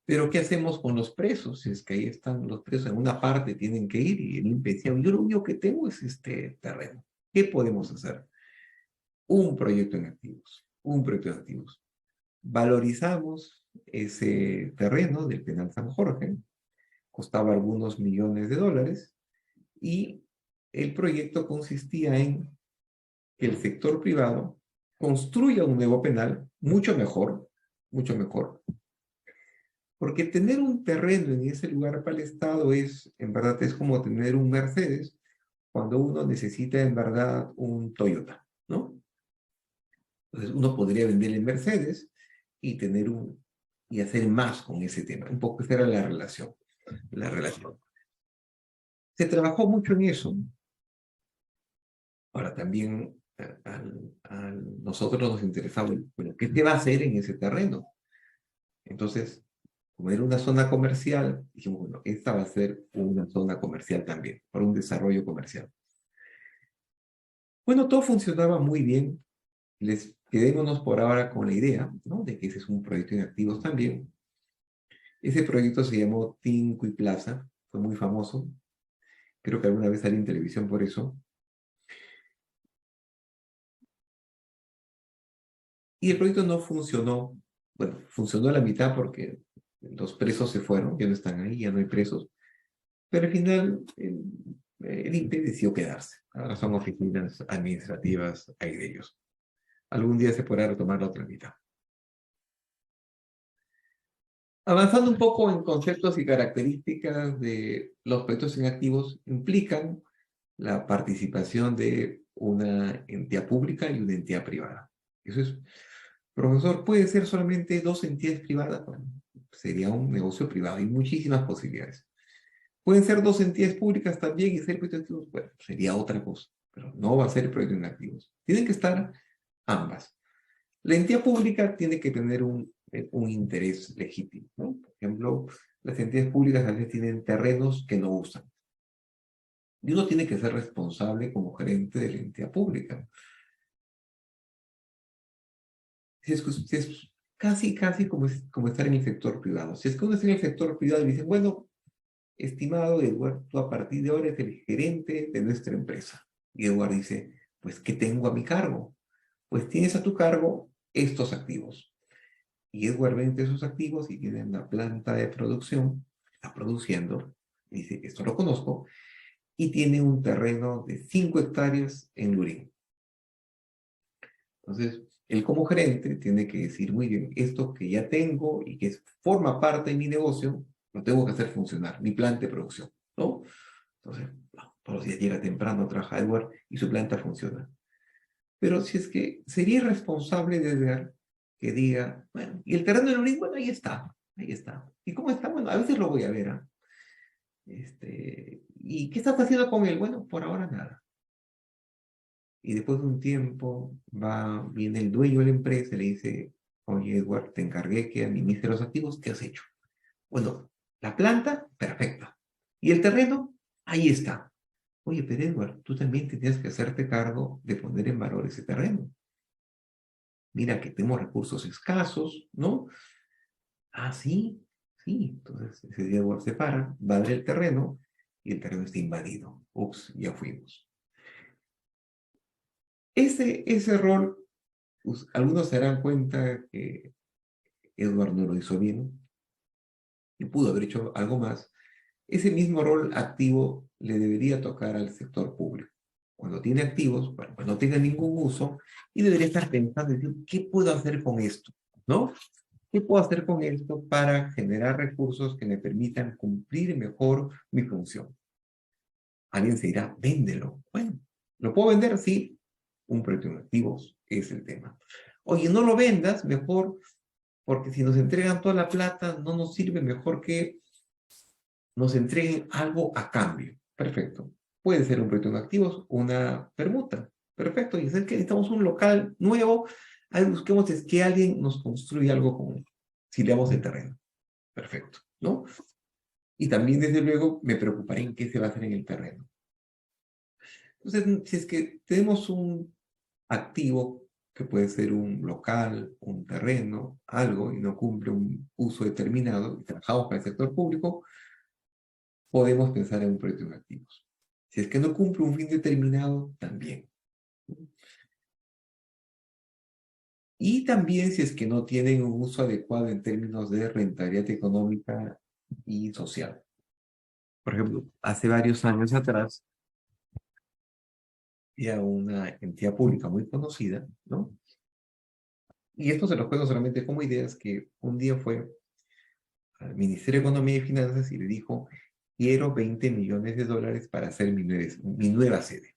Pero, ¿qué hacemos con los presos? Si es que ahí están los presos, en una parte tienen que ir y el INPE decía, yo lo único que tengo es este terreno. ¿Qué podemos hacer? Un proyecto en activos. Un proyecto en activos. Valorizamos ese terreno del penal San Jorge, costaba algunos millones de dólares, y el proyecto consistía en que el sector privado construya un nuevo penal mucho mejor, porque tener un terreno en ese lugar para el Estado en verdad, es como tener un Mercedes cuando uno necesita en verdad un Toyota, ¿no? Entonces uno podría vender el Mercedes y y hacer más con ese tema. Un poco esa era la relación. Se trabajó mucho en eso. Ahora también a nosotros nos interesaba, bueno, ¿qué se va a hacer en ese terreno? Entonces, como era una zona comercial, dijimos, bueno, esta va a ser una zona comercial también, para un desarrollo comercial. Bueno, todo funcionaba muy bien. Quedémonos por ahora con la idea, ¿no? De que ese es un proyecto en activos también. Ese proyecto se llamó Tinco y Plaza, fue muy famoso. Creo que alguna vez salí en televisión por eso. Y el proyecto no funcionó. Bueno, funcionó a la mitad porque los presos se fueron, ya no están ahí, ya no hay presos. Pero al final el INPE decidió quedarse. Ahora son oficinas administrativas ahí de ellos. Algún día se podrá retomar la otra mitad. Avanzando un poco en conceptos y características de los proyectos en activos, implican la participación de una entidad pública y una entidad privada. Eso es, profesor, ¿puede ser solamente 2 entidades privadas? Bueno, sería un negocio privado, hay muchísimas posibilidades. ¿Pueden ser 2 entidades públicas también y ser proyectos en activos? Bueno, sería otra cosa, pero no va a ser proyecto en activos. Tienen que estar ambas. La entidad pública tiene que tener un interés legítimo, ¿no? Por ejemplo, las entidades públicas a veces tienen terrenos que no usan. Y uno tiene que ser responsable como gerente de la entidad pública. Si es casi como estar en el sector privado. Si es que uno está en el sector privado y dicen, bueno, estimado Edward, tú a partir de ahora eres el gerente de nuestra empresa. Y Edward dice, pues, ¿qué tengo a mi cargo? Pues tienes a tu cargo estos activos. Y Edward vende esos activos y tiene una planta de producción, está produciendo, y dice, esto lo conozco, y tiene un terreno de 5 hectáreas en Lurín. Entonces, él como gerente tiene que decir, muy bien, esto que ya tengo y que forma parte de mi negocio, lo tengo que hacer funcionar, mi planta de producción, ¿no? Entonces, todos los días llega temprano, trabaja Edward y su planta funciona. Pero si es que sería irresponsable de Edgar que diga, bueno, y el terreno de Luis, bueno, ahí está, ahí está. ¿Y cómo está? Bueno, a veces lo voy a ver, ¿ah? ¿Y qué estás haciendo con él? Bueno, por ahora nada. Y después de un tiempo viene el dueño de la empresa y le dice, oye, Edward, te encargué que administre los activos, ¿qué has hecho? Bueno, la planta, perfecta. Y el terreno, ahí está. Oye, pero Edward, tú también tenías que hacerte cargo de poner en valor ese terreno. Mira que tenemos recursos escasos, ¿no? Ah, sí, sí. Entonces, ese día Edward se para, va a ver el terreno y el terreno está invadido. Ups, ya fuimos. Ese rol, pues, algunos se darán cuenta que Edward no lo hizo bien y pudo haber hecho algo más. Ese mismo rol activo le debería tocar al sector público. Cuando tiene activos, bueno, pues no tenga ningún uso y debería estar pensando, decir, ¿qué puedo hacer con esto? ¿No? ¿Qué puedo hacer con esto para generar recursos que me permitan cumplir mejor mi función? Alguien se dirá, véndelo. Bueno, ¿lo puedo vender? Sí. Un proyecto en activos es el tema. Oye, no lo vendas, mejor, porque si nos entregan toda la plata, no nos sirve, mejor que nos entreguen algo a cambio. Perfecto. Puede ser un proyecto en activos, una permuta. Perfecto. Y es que necesitamos un local nuevo. Ahí busquemos es que alguien nos construya algo con, si le damos el terreno. Perfecto, ¿no? Y también, desde luego, me preocuparé en qué se va a hacer en el terreno. Entonces, si es que tenemos un activo que puede ser un local, un terreno, algo, y no cumple un uso determinado, y trabajamos para el sector público, podemos pensar en un proyecto de activos. Si es que no cumple un fin determinado, también. Y también si es que no tienen un uso adecuado en términos de rentabilidad económica y social. Por ejemplo, hace varios años atrás, había una entidad pública muy conocida, ¿no? Y esto se los cuento solamente como ideas, que un día fue al Ministerio de Economía y Finanzas y le dijo, quiero 20 millones de dólares para hacer mi nueva sede.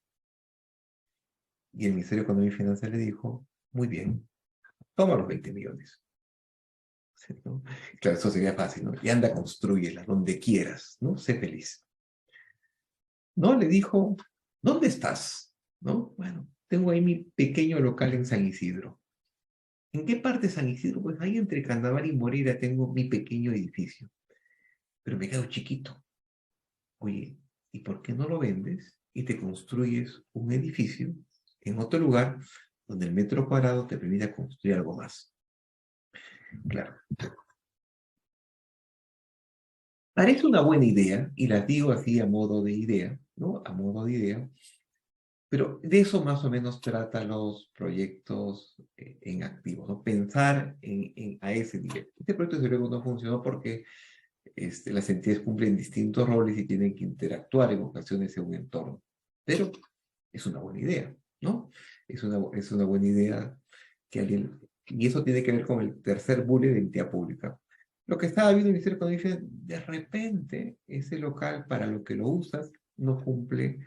Y el Ministerio de Economía y Finanzas le dijo, muy bien, toma los 20 millones. ¿Sí, no? Claro, eso sería fácil, ¿no? Y anda, construyela donde quieras, ¿no? Sé feliz. No, le dijo, ¿dónde estás? ¿No? Bueno, tengo ahí mi pequeño local en San Isidro. ¿En qué parte de San Isidro? Pues ahí entre Carnaval y Moreira tengo mi pequeño edificio. Pero me quedo chiquito. Oye, ¿y por qué no lo vendes y te construyes un edificio en otro lugar donde el metro cuadrado te permita construir algo más? Claro. Parece una buena idea, y las digo así a modo de idea, ¿no? A modo de idea, pero de eso más o menos trata los proyectos en activo, ¿no? Pensar a ese nivel. Este proyecto desde luego no funcionó porque las entidades cumplen distintos roles y tienen que interactuar en ocasiones en un entorno. Pero es una buena idea, ¿no? Es una buena idea que alguien... Y eso tiene que ver con el tercer bullet de entidad pública. Lo que estaba viendo el Ministerio cuando dice, de repente, ese local para lo que lo usas no cumple,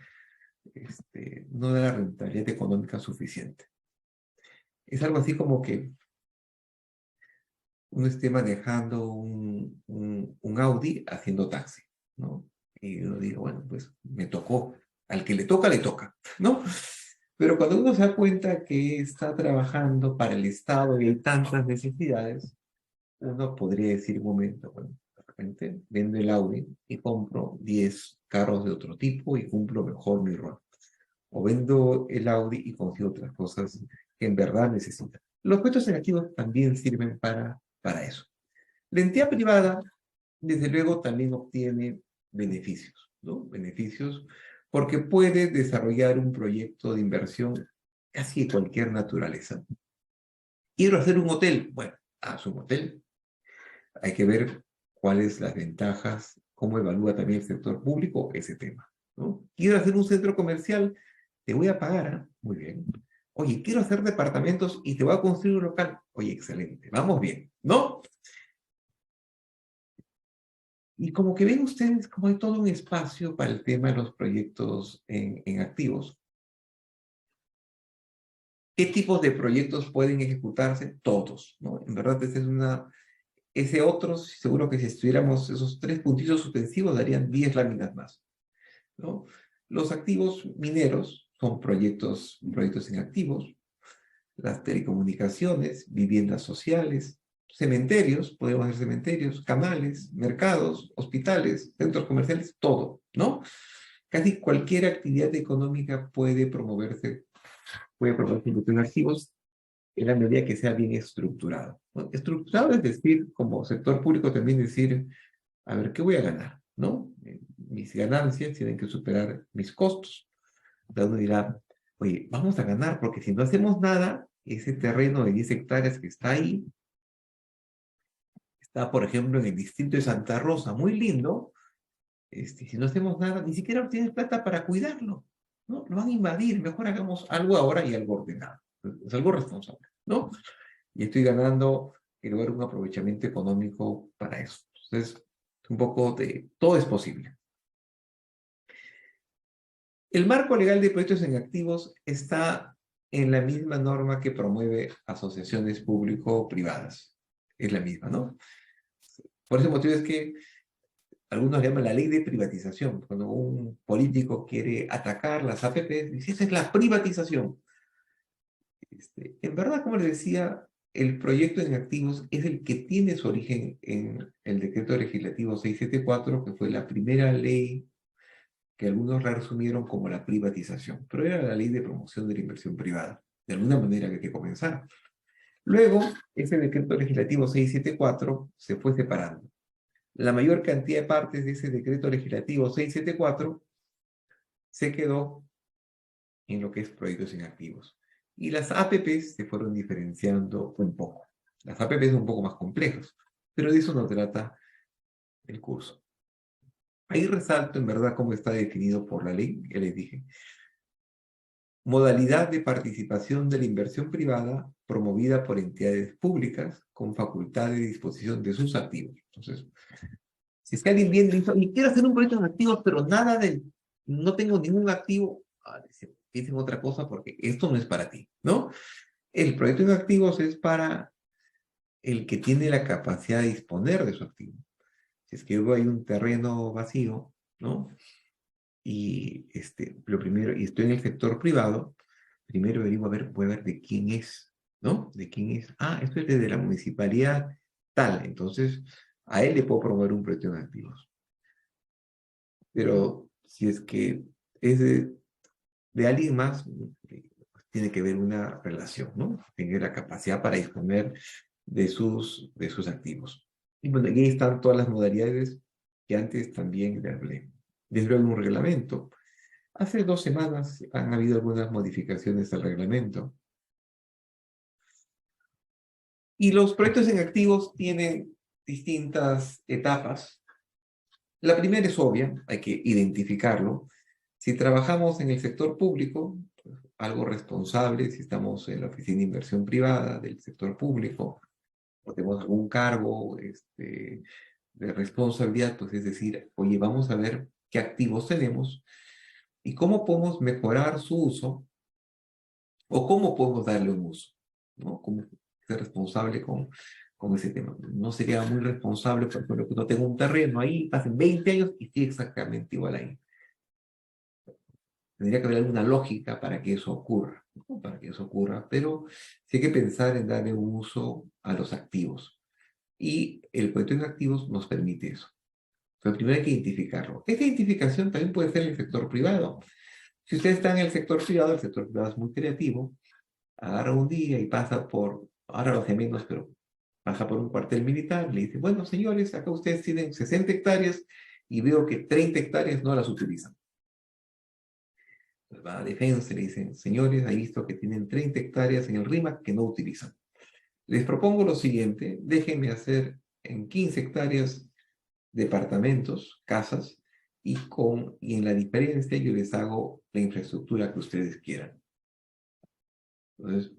no da la rentabilidad económica suficiente. Es algo así como que uno esté manejando un Audi haciendo taxi, ¿no? Y uno diga, bueno, pues me tocó. Al que le toca, ¿no? Pero cuando uno se da cuenta que está trabajando para el Estado y hay tantas necesidades, uno podría decir un momento, bueno, de repente vendo el Audi y compro 10 carros de otro tipo y cumplo mejor mi rol. O vendo el Audi y consigo otras cosas que en verdad necesito. Los puestos activos también sirven para eso. La entidad privada, desde luego, también obtiene beneficios, ¿no? Beneficios porque puede desarrollar un proyecto de inversión casi de cualquier naturaleza. Quiero hacer un hotel. Bueno, haz un hotel. Hay que ver cuáles las ventajas, cómo evalúa también el sector público ese tema, ¿no? Quiero hacer un centro comercial, te voy a pagar, ¿eh? Muy bien. Oye, quiero hacer departamentos y te voy a construir un local. Oye, excelente, vamos bien, ¿no? Y como que ven ustedes, como hay todo un espacio para el tema de los proyectos en activos. ¿Qué tipos de proyectos pueden ejecutarse? Todos, ¿no? En verdad, ese otro, seguro que si estuviéramos esos 3 puntitos suspensivos, darían 10 láminas más, ¿no? Los activos mineros son proyectos en activos, las telecomunicaciones, viviendas sociales, cementerios, podemos hacer cementerios, canales, mercados, hospitales, centros comerciales, todo, ¿no? Casi cualquier actividad económica puede promoverse en activos en la medida que sea bien estructurado, ¿no? Estructurado es decir, como sector público también decir, a ver, ¿qué voy a ganar? ¿No? Mis ganancias tienen que superar mis costos. Entonces uno dirá, oye, vamos a ganar, porque si no hacemos nada, ese terreno de 10 hectáreas que está ahí, está, por ejemplo, en el distrito de Santa Rosa, muy lindo, si no hacemos nada, ni siquiera tienes plata para cuidarlo, ¿no? Lo van a invadir, mejor hagamos algo ahora y algo ordenado, es algo responsable, ¿no? Y estoy ganando y lograr un aprovechamiento económico para eso. Entonces, un poco de todo es posible. El marco legal de proyectos en activos está en la misma norma que promueve asociaciones público-privadas. Es la misma, ¿no? Por ese motivo es que algunos llaman la ley de privatización. Cuando un político quiere atacar las APP, dice, esa es la privatización. En verdad, como les decía, el proyecto en activos es el que tiene su origen en el decreto legislativo 674, que fue la primera ley que algunos la resumieron como la privatización, pero era la ley de promoción de la inversión privada. De alguna manera que hay que comenzar. Luego, ese decreto legislativo 674 se fue separando. La mayor cantidad de partes de ese decreto legislativo 674 se quedó en lo que es proyectos en activos. Y las APPs se fueron diferenciando un poco. Las APPs son un poco más complejas, pero de eso no trata el curso. Ahí resalto en verdad cómo está definido por la ley, ya les dije. Modalidad de participación de la inversión privada promovida por entidades públicas con facultad de disposición de sus activos. Entonces, si es que alguien viene y dice, y quiero hacer un proyecto en activos, pero no tengo ningún activo, dicen otra cosa porque esto no es para ti, ¿no? El proyecto en activos es para el que tiene la capacidad de disponer de su activo. Si es que luego hay un terreno vacío, ¿no? Y lo primero, y estoy en el sector privado, primero voy a ver de quién es, ¿no? De quién es. Ah, esto es de la municipalidad tal, entonces a él le puedo promover un proyecto en activos. Pero si es que es de alguien más, pues tiene que haber una relación, ¿no? Tener la capacidad para disponer de sus activos. Y bueno, aquí están todas las modalidades que antes también les hablé. Desde luego un reglamento. Hace 2 semanas han habido algunas modificaciones al reglamento. Y los proyectos en activos tienen distintas etapas. La primera es obvia, hay que identificarlo. Si trabajamos en el sector público, pues, algo responsable, si estamos en la oficina de inversión privada del sector público, o tenemos algún cargo de responsabilidad, pues es decir, oye, vamos a ver qué activos tenemos y cómo podemos mejorar su uso o cómo podemos darle un uso, ¿no? Cómo ser responsable con ese tema. No sería muy responsable, por ejemplo, que no tenga un terreno ahí, pasen 20 años y sigue exactamente igual ahí. Tendría que haber alguna lógica para que eso ocurra, ¿no? Para que eso ocurra, pero sí hay que pensar en darle un uso a los activos. Y el proyecto en activos nos permite eso. Pero primero hay que identificarlo. Esta identificación también puede ser en el sector privado. Si usted está en el sector privado es muy creativo, agarra un día y pasa ahora lo hace menos, pero pasa por un cuartel militar, le dice, bueno, señores, acá ustedes tienen 60 hectáreas y veo que 30 hectáreas no las utilizan. Pues va a defensa y le dicen, señores, he visto que tienen 30 hectáreas en el RIMAC que no utilizan. Les propongo lo siguiente, déjenme hacer en 15 hectáreas departamentos, casas, y en la diferencia yo les hago la infraestructura que ustedes quieran. Entonces,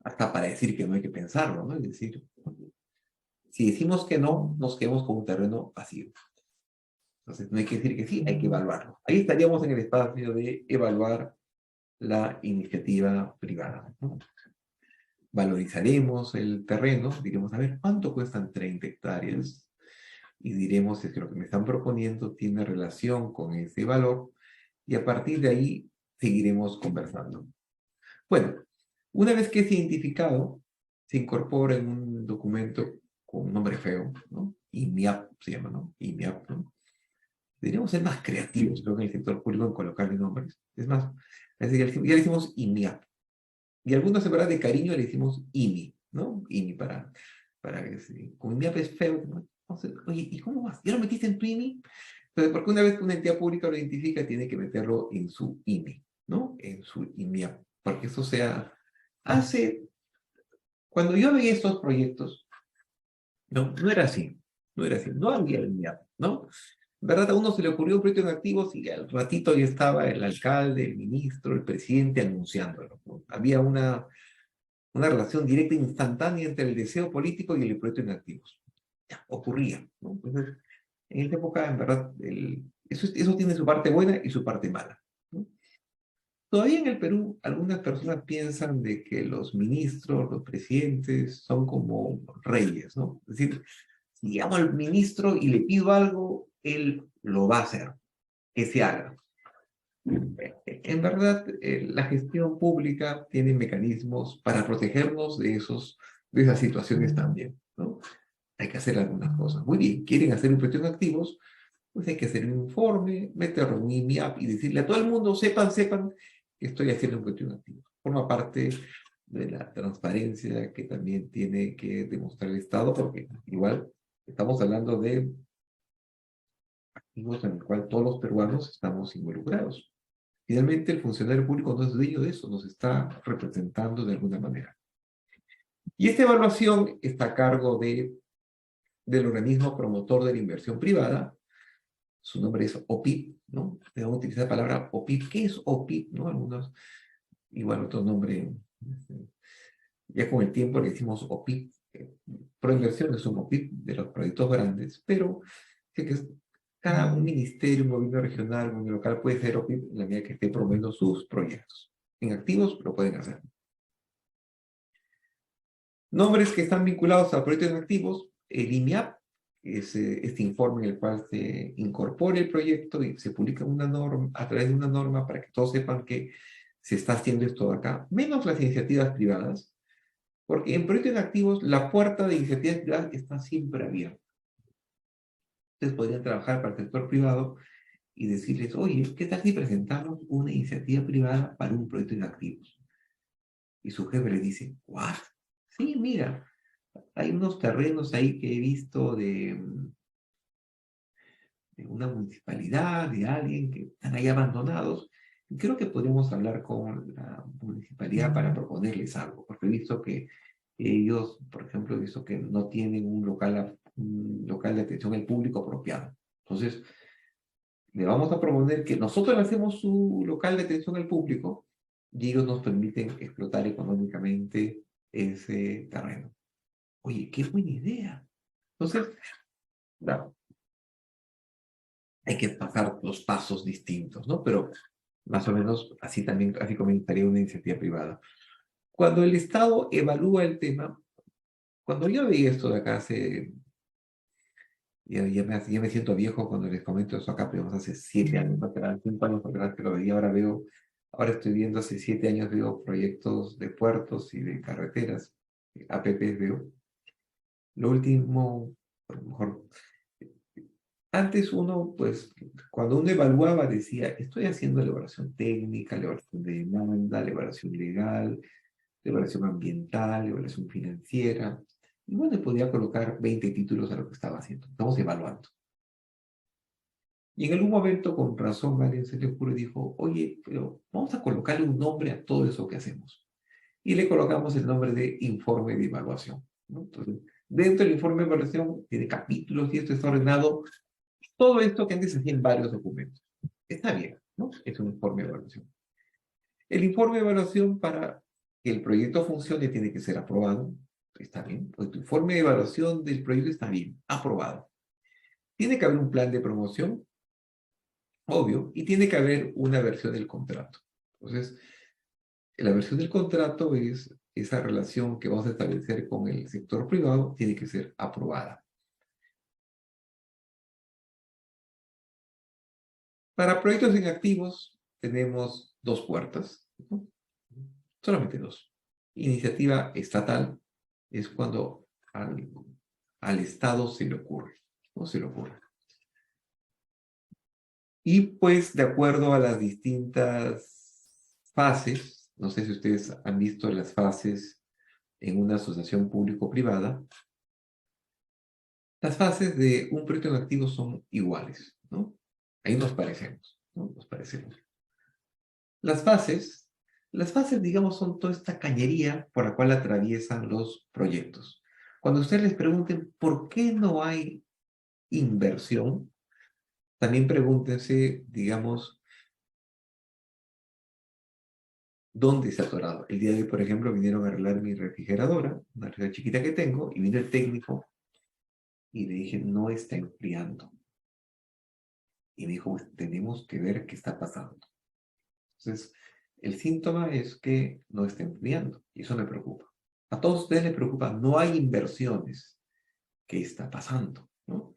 hasta para decir que no hay que pensarlo, ¿no? Es decir, si decimos que no, nos quedamos con un terreno vacío. Entonces, no hay que decir que sí, hay que evaluarlo. Ahí estaríamos en el espacio de evaluar la iniciativa privada, ¿no? Valorizaremos el terreno, diremos, a ver, ¿cuánto cuestan 30 hectáreas? Y diremos si es que lo que me están proponiendo tiene relación con ese valor, y a partir de ahí seguiremos conversando. Bueno, una vez que es identificado, se incorpora en un documento con un nombre feo, ¿no? IMIAP se llama, ¿no? IMIAP, ¿no? Deberíamos ser más creativos, creo, en el sector público en colocarle nombres. Es más, ya le hicimos IMIAP. Y algunos, en verdad, de cariño le hicimos IMI, ¿no? IMI para que se... Como IMIAP es feo, ¿no? Entonces, oye, ¿y cómo vas? ¿Ya lo metiste en tu IMI? Entonces, porque una vez que una entidad pública lo identifica, tiene que meterlo en su IMI, ¿no? En su IMIAP. Porque eso sea... Cuando yo veía estos proyectos, no era así. No era así. No había IMIAP, ¿no? ¿Verdad? A uno se le ocurrió un proyecto en activos y al ratito ya estaba el alcalde, el ministro, el presidente anunciándolo, ¿no? Había una relación directa e instantánea entre el deseo político y el proyecto en activos. Ya, ocurría, ¿no? Entonces, en esta época, en verdad, eso tiene su parte buena y su parte mala, ¿no? Todavía en el Perú, algunas personas piensan de que los ministros, los presidentes, son como reyes, ¿no? Es decir, si llamo al ministro y le pido algo, él lo va a hacer, que se haga. En verdad, la gestión pública tiene mecanismos para protegernos de esas situaciones también, ¿no? Hay que hacer algunas cosas. Muy bien, quieren hacer un proyecto en activos, pues hay que hacer un informe, meterlo en un IMIAP y decirle a todo el mundo, sepan que estoy haciendo un proyecto en activos. Forma parte de la transparencia que también tiene que demostrar el Estado, porque igual estamos hablando de activos en el cual todos los peruanos estamos involucrados. Finalmente, el funcionario público no es dueño de eso, nos está representando de alguna manera. Y esta evaluación está a cargo del organismo promotor de la inversión privada. Su nombre es OPIP, ¿no? Debemos utilizar la palabra OPIP. ¿Qué es OPIP? ¿No? Algunos, igual otro nombre, ya con el tiempo le decimos OPIP. Proinversión es un OPIP de los proyectos grandes, pero sí que cada un ministerio, un gobierno regional, un gobierno local puede ser OPIP en la medida que esté promoviendo sus proyectos. En activos lo pueden hacer. Nombres que están vinculados a proyectos en activos, el IMIAP, es este informe en el cual se incorpora el proyecto y se publica una norma, a través de una norma para que todos sepan que se está haciendo esto de acá, menos las iniciativas privadas, porque en proyectos en activos la puerta de iniciativas privadas está siempre abierta. Ustedes podrían trabajar para el sector privado y decirles, oye, ¿qué tal si presentamos una iniciativa privada para un proyecto en activos? Y su jefe le dice, ¿what? Sí, mira, hay unos terrenos ahí que he visto de una municipalidad, de alguien que están ahí abandonados. Y creo que podríamos hablar con la municipalidad para proponerles algo, porque he visto que ellos, por ejemplo, he visto que no tienen un local de atención al público apropiado. Entonces, le vamos a proponer que nosotros le hacemos su local de atención al público y ellos nos permiten explotar económicamente ese terreno. Oye, qué buena idea. Entonces, claro, hay que pasar los pasos distintos, ¿no? Pero más o menos así también, así comentaría una iniciativa privada. Cuando el Estado evalúa el tema, cuando yo veía esto de acá ya me siento viejo cuando les comento eso acá, pero hace 7 años atrás, 5 años atrás que lo veía, ahora estoy viendo, hace 7 años veo proyectos de puertos y de carreteras, APPs veo. Lo último, a lo mejor, antes uno, pues, cuando uno evaluaba decía, estoy haciendo la evaluación técnica, la evaluación de demanda, la evaluación legal, la evaluación ambiental, la evaluación financiera. Y bueno, podía colocar 20 títulos a lo que estaba haciendo. Estamos evaluando. Y en algún momento, con razón, alguien se le ocurrió y dijo, oye, pero vamos a colocarle un nombre a todo eso que hacemos. Y le colocamos el nombre de informe de evaluación, ¿no? Entonces, dentro del informe de evaluación tiene capítulos y esto está ordenado. Todo esto que antes se hacía en varios documentos. Está bien, ¿no? Es un informe de evaluación. El informe de evaluación para que el proyecto funcione tiene que ser aprobado. Está bien. Pues tu informe de evaluación del proyecto está bien, aprobado. Tiene que haber un plan de promoción. obvio, y tiene que haber una versión del contrato. Entonces, la versión del contrato es esa relación que vamos a establecer con el sector privado, tiene que ser aprobada. Para proyectos en activos tenemos dos puertas, ¿no? Solamente dos. Iniciativa estatal es cuando al Estado se le ocurre, ¿no? Se le ocurre. Y pues de acuerdo a las distintas fases, no sé si ustedes han visto las fases en una asociación público-privada, las fases de un proyecto en activo son iguales, ¿no? Ahí nos parecemos, ¿no? Nos parecemos. Las fases, digamos, son toda esta cañería por la cual atraviesan los proyectos. Cuando ustedes les pregunten por qué no hay inversión, también pregúntense, digamos, ¿dónde se ha atorado? El día de hoy, por ejemplo, vinieron a arreglar mi refrigeradora, una refrigeradora chiquita que tengo, y vino el técnico y le dije, no está enfriando. Y me dijo, pues, tenemos que ver qué está pasando. Entonces, el síntoma es que no está enfriando, y eso me preocupa. A todos ustedes les preocupa, no hay inversiones. ¿Qué está pasando? ¿No?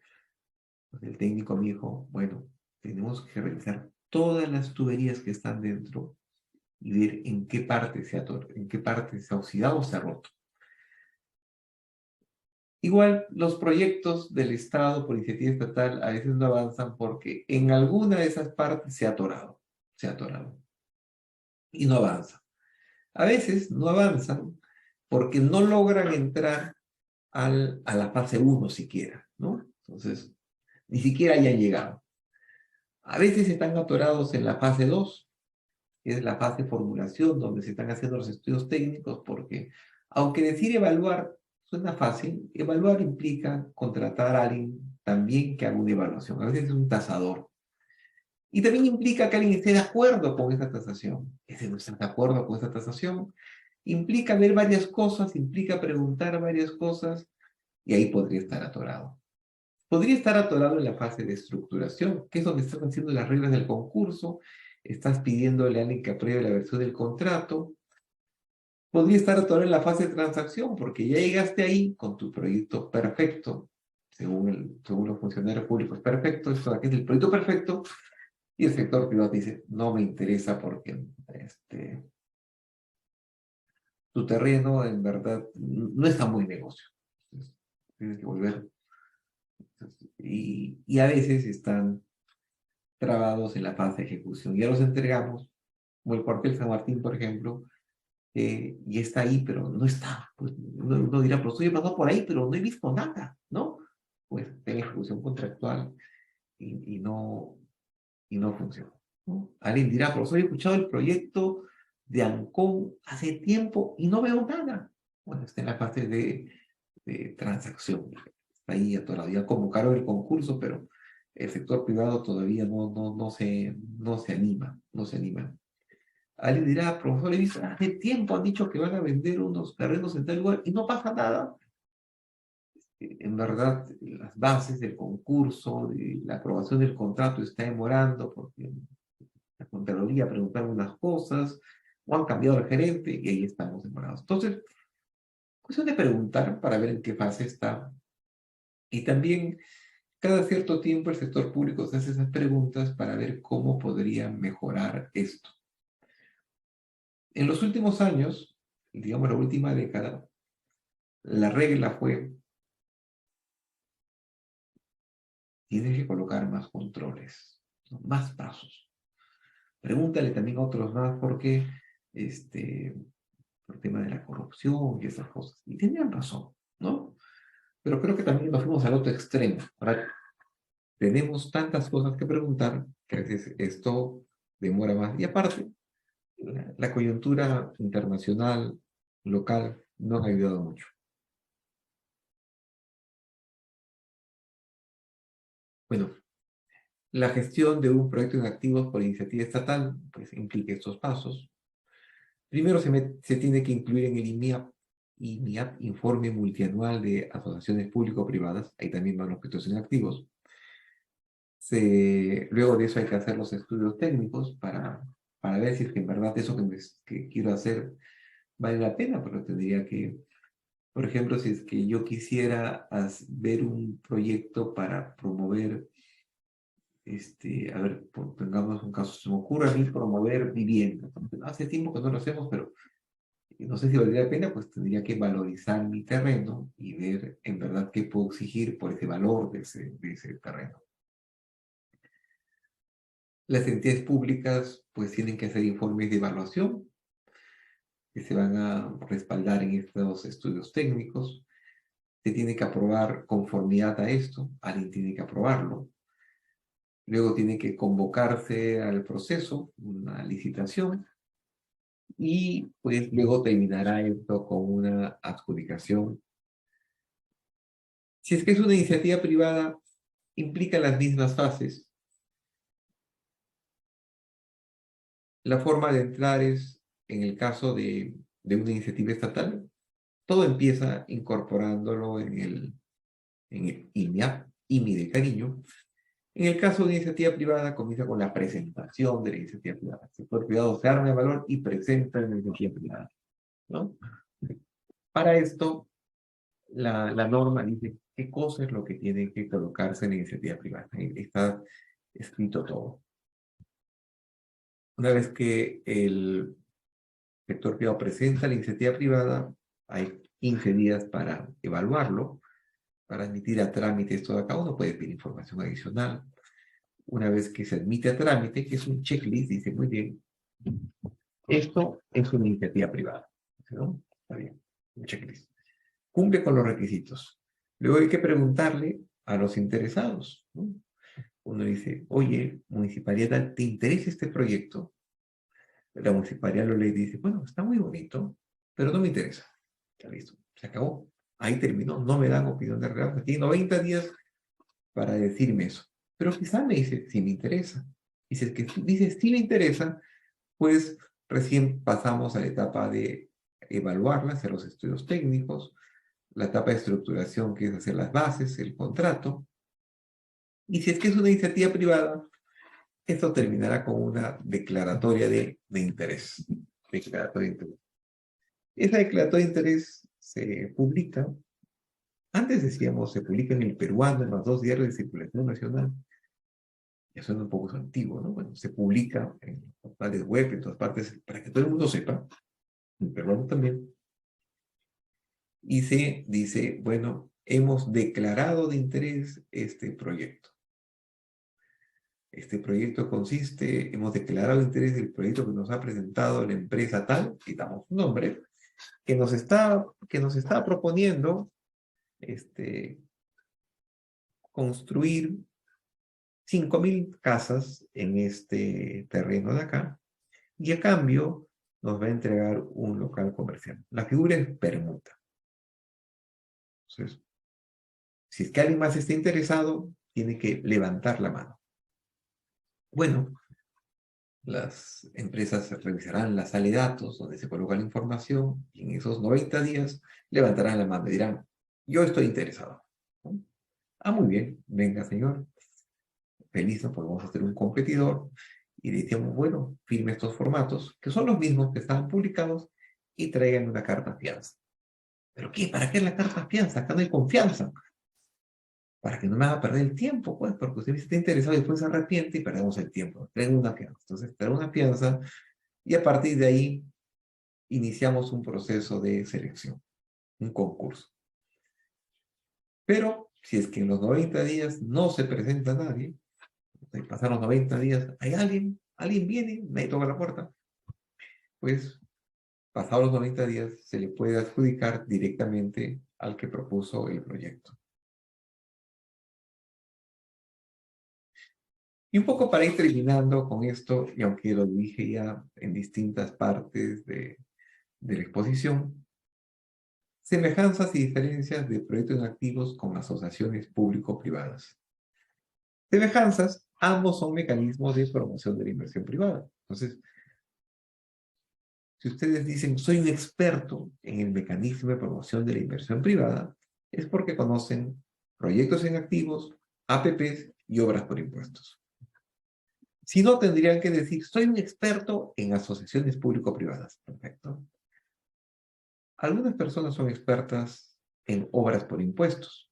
Entonces el técnico me dijo, bueno, tenemos que revisar todas las tuberías que están dentro y ver en qué parte en qué parte se ha oxidado o se ha roto. Igual, los proyectos del Estado por iniciativa estatal a veces no avanzan porque en alguna de esas partes se ha atorado y no avanza. A veces no avanzan porque no logran entrar a la fase 1 siquiera, ¿no? Entonces, ni siquiera hayan llegado. A veces están atorados en la fase 2, que es la fase de formulación, donde se están haciendo los estudios técnicos, porque aunque decir evaluar suena fácil, evaluar implica contratar a alguien también que haga una evaluación. A veces es un tasador. Y también implica que alguien esté de acuerdo con esa tasación. Ese no está de acuerdo con esa tasación. Implica ver varias cosas, implica preguntar varias cosas, y ahí podría estar atorado. Podría estar atorado en la fase de estructuración, que es donde estás haciendo las reglas del concurso, estás pidiéndole a alguien que apruebe la versión del contrato. Podría estar atorado en la fase de transacción, porque ya llegaste ahí con tu proyecto perfecto, según los funcionarios públicos, perfecto, esto aquí es el proyecto perfecto, y el sector privado dice, no me interesa porque tu terreno en verdad no está muy negocio. Entonces, tienes que volver. Y a veces están trabados en la fase de ejecución. Ya los entregamos, como el cuartel San Martín, por ejemplo, y está ahí, pero no está. Pues uno dirá, pero estoy pasando por ahí, pero no he visto nada, ¿no? Pues está en ejecución contractual y no funciona, ¿no? Alguien dirá, pero he escuchado el proyecto de Ancón hace tiempo y no veo nada. Bueno, está en la fase de transacción. Está ahí atorado. Ya convocaron el concurso, pero el sector privado todavía no se anima, no se anima. Alguien dirá, profesor, he visto, hace tiempo han dicho que van a vender unos terrenos en tal lugar y no pasa nada. En verdad, las bases del concurso, de la aprobación del contrato está demorando porque la Contraloría preguntó algunas cosas, o han cambiado el gerente y ahí estamos demorados. Entonces, cuestión de preguntar para ver en qué fase está. Y también, cada cierto tiempo, el sector público se hace esas preguntas para ver cómo podría mejorar esto. En los últimos años, digamos la última década, la regla fue, tienes que colocar más controles, ¿no? Más pasos. Pregúntale también a otros más por qué, por el tema de la corrupción y esas cosas. Y tenían razón, ¿no? Pero creo que también nos fuimos al otro extremo. Ahora, tenemos tantas cosas que preguntar que a veces esto demora más. Y aparte, la coyuntura internacional, local, nos ha ayudado mucho. Bueno, la gestión de un proyecto en activos por iniciativa estatal, pues implica estos pasos. Primero se tiene que incluir en el IMIAP, Informe Multianual de Asociaciones Público-Privadas, ahí también van los proyectos en activos. Luego de eso hay que hacer los estudios técnicos para ver si es que en verdad eso que quiero hacer vale la pena, pero tendría que, por ejemplo, si es que yo quisiera ver un proyecto para promover, a ver, pongamos un caso, se me ocurre a mí promover vivienda. Hace tiempo que no lo hacemos, pero no sé si valdría la pena, pues tendría que valorizar mi terreno y ver en verdad qué puedo exigir por ese valor de ese terreno. Las entidades públicas pues tienen que hacer informes de evaluación que se van a respaldar en estos estudios técnicos. Se tiene que aprobar conformidad a esto, alguien tiene que aprobarlo. Luego tiene que convocarse al proceso, una licitación, y pues luego terminará esto con una adjudicación. Si es que es una iniciativa privada, implica las mismas fases. La forma de entrar es, en el caso de una iniciativa estatal, todo empieza incorporándolo en el IMI de cariño. En el caso de una iniciativa privada, comienza con la presentación de la iniciativa privada. El sector privado se arma de valor y presenta la iniciativa privada, ¿no? Para esto, la norma dice qué cosa es lo que tiene que colocarse en la iniciativa privada. Ahí está escrito todo. Una vez que el sector privado presenta la iniciativa privada, hay 15 días para evaluarlo, para admitir a trámite esto de acá. Uno puede pedir información adicional. Una vez que se admite a trámite, que es un checklist, dice, muy bien, esto es una iniciativa privada, ¿no? Está bien, un checklist. Cumple con los requisitos. Luego hay que preguntarle a los interesados, ¿no? Uno dice, oye, municipalidad, ¿te interesa este proyecto? La municipalidad lo lee y dice, bueno, está muy bonito, pero no me interesa. Ya listo, se acabó. Ahí terminó, no me dan opinión de regalo. Tiene 90 días para decirme eso. Pero quizá me dice, sí me interesa. Y si es que dice, sí me interesa, pues recién pasamos a la etapa de evaluarla, hacer los estudios técnicos, la etapa de estructuración, que es hacer las bases, el contrato. Y si es que es una iniciativa privada, esto terminará con una declaratoria de interés. Declaratoria de interés. Esa declaratoria de interés se publica, antes decíamos, se publica en el Peruano, en los 2 diarios de circulación nacional. Ya suena un poco antiguo, ¿no? Bueno, se publica en portales web, en todas partes, para que todo el mundo sepa, en peruano también, y se dice, bueno, hemos declarado de interés este proyecto. Este proyecto consiste, hemos declarado de interés del proyecto que nos ha presentado la empresa tal, quitamos su nombre, que nos está proponiendo construir 5.000 casas en este terreno de acá, y a cambio nos va a entregar un local comercial. La figura es permuta. Entonces, si es que alguien más está interesado, tiene que levantar la mano. Bueno, las empresas revisarán la sala de datos donde se coloca la información y en esos 90 días levantarán la mano y dirán, yo estoy interesado. ¿No? Ah, muy bien, venga señor, feliz, ¿no? Porque vamos a hacer un competidor y le decíamos, bueno, firme estos formatos, que son los mismos que estaban publicados, y traigan una carta fianza. ¿Pero qué? ¿Para qué la carta fianza? Acá no hay confianza. Para que no me haga perder el tiempo, pues, porque usted está interesado y después se arrepiente y perdemos el tiempo. Traigan una fianza. Entonces, traigan una fianza y a partir de ahí iniciamos un proceso de selección, un concurso. Pero si es que en los 90 días no se presenta nadie, pasaron 90 días, hay alguien viene, me toca la puerta, pues pasados los 90 días se le puede adjudicar directamente al que propuso el proyecto. Y un poco para ir terminando con esto, y aunque lo dije ya en distintas partes de la exposición, semejanzas y diferencias de proyectos activos con asociaciones público-privadas. Semejanzas, ambos son mecanismos de promoción de la inversión privada. Entonces, si ustedes dicen, soy un experto en el mecanismo de promoción de la inversión privada, es porque conocen proyectos en activos, APPs y obras por impuestos. Si no, tendrían que decir, soy un experto en asociaciones público-privadas. Perfecto. Algunas personas son expertas en obras por impuestos,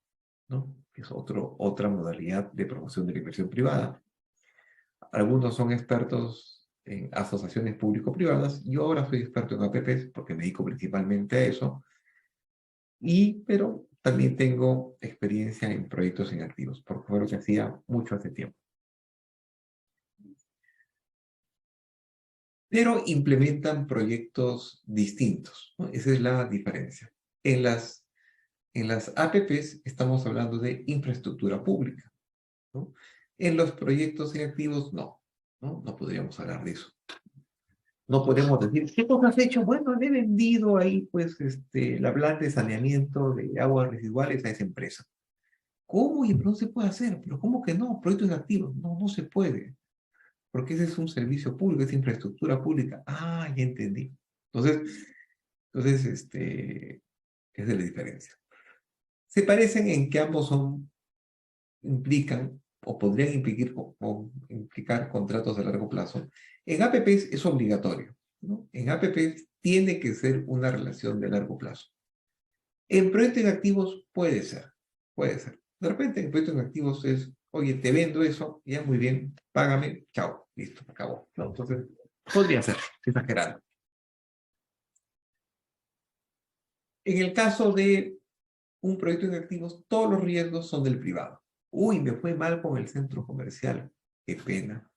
¿no? Que es otra modalidad de promoción de la inversión privada. Algunos son expertos en asociaciones público-privadas. Yo ahora soy experto en APPs porque me dedico principalmente a eso. Pero también tengo experiencia en proyectos en activos, porque fue lo que hacía mucho hace tiempo. Pero implementan proyectos distintos, ¿no? Esa es la diferencia. En las APPs estamos hablando de infraestructura pública, ¿no? En los proyectos en activos, no podríamos hablar de eso. No podemos decir, ¿qué cosas has hecho? Bueno, le he vendido ahí, pues, la planta de saneamiento de aguas residuales a esa empresa. ¿Cómo? Y no se puede hacer. ¿Pero cómo que no? Proyectos en activos. No se puede. Porque ese es un servicio público, es infraestructura pública. Ah, ya entendí. Entonces, esa es la diferencia. Se parecen en que ambos implican o podrían implicar contratos de largo plazo. En APPs es obligatorio, ¿no? En APPs tiene que ser una relación de largo plazo. En proyectos en activos puede ser. De repente en proyectos en activos es, oye, te vendo eso, ya muy bien, págame, chao, listo, acabó. ¿No? Entonces, podría ser, exagerado. En el caso de un proyecto en activos, todos los riesgos son del privado. Uy, me fue mal con el centro comercial. Qué pena,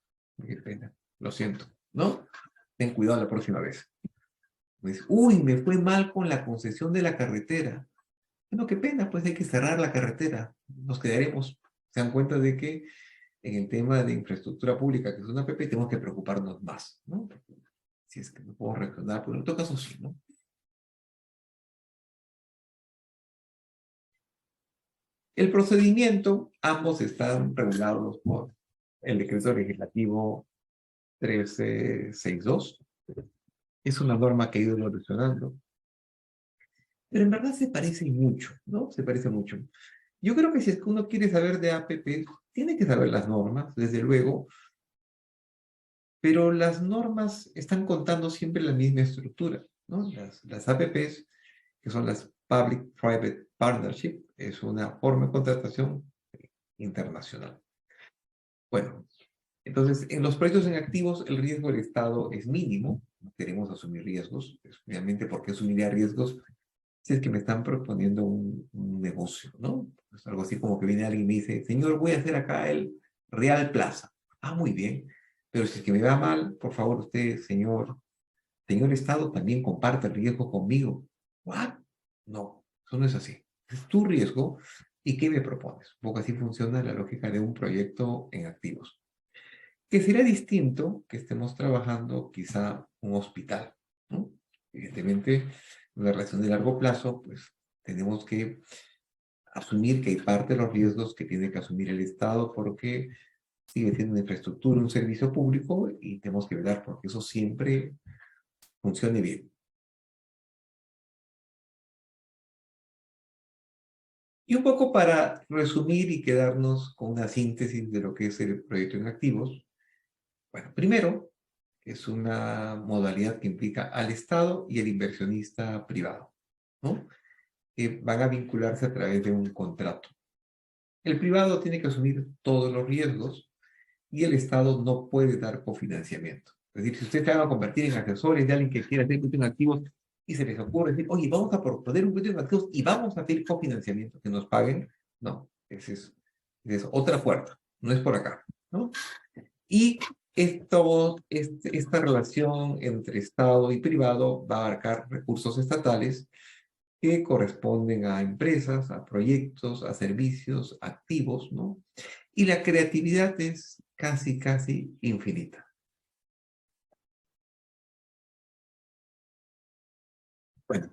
lo siento, ¿no? Ten cuidado la próxima vez. Uy, me fue mal con la concesión de la carretera. Bueno, qué pena, pues hay que cerrar la carretera. Nos quedaremos. Se dan cuenta de que en el tema de infraestructura pública, que es una APP, tenemos que preocuparnos más, ¿no? Si es que no puedo reaccionar, pero en todo caso sí, ¿no? El procedimiento, ambos están regulados por el decreto legislativo 1362. Es una norma que ha ido evolucionando. Pero en verdad se parece mucho, ¿no? Se parece mucho. Yo creo que si es que uno quiere saber de APP, tiene que saber las normas, desde luego, pero las normas están contando siempre la misma estructura, ¿no? Las APPs, que son las Public-Private Partnership, es una forma de contratación internacional. Bueno, entonces, en los proyectos en activos, el riesgo del Estado es mínimo. No queremos asumir riesgos. Obviamente, ¿por qué asumiría riesgos si es que me están proponiendo un negocio, ¿no? Es algo así como que viene alguien y me dice, señor, voy a hacer acá el Real Plaza. Ah, muy bien. Pero si es que me va mal, por favor, usted, señor Estado, también comparte el riesgo conmigo. ¿What? No, eso no es así. Es tu riesgo y ¿qué me propones? Un poco así funciona la lógica de un proyecto en activos. Que será distinto que estemos trabajando quizá un hospital, ¿no? Evidentemente, una relación de largo plazo, pues tenemos que asumir que hay parte de los riesgos que tiene que asumir el Estado porque sigue siendo una infraestructura, un servicio público y tenemos que velar porque eso siempre funcione bien. Y un poco para resumir y quedarnos con una síntesis de lo que es el proyecto en activos. Bueno, primero, es una modalidad que implica al Estado y el inversionista privado, ¿no? Que van a vincularse a través de un contrato. El privado tiene que asumir todos los riesgos y el Estado no puede dar cofinanciamiento. Es decir, si ustedes se van a convertir en asesores de alguien que quiera hacer proyectos en activos y se les ocurre decir, oye, vamos a proponer un proyecto en activos y vamos a pedir cofinanciamiento, que nos paguen, no, esa es otra puerta, no es por acá, ¿no? Y esta relación entre Estado y privado va a abarcar recursos estatales que corresponden a empresas, a proyectos, a servicios, activos, ¿no? Y la creatividad es casi infinita. Bueno,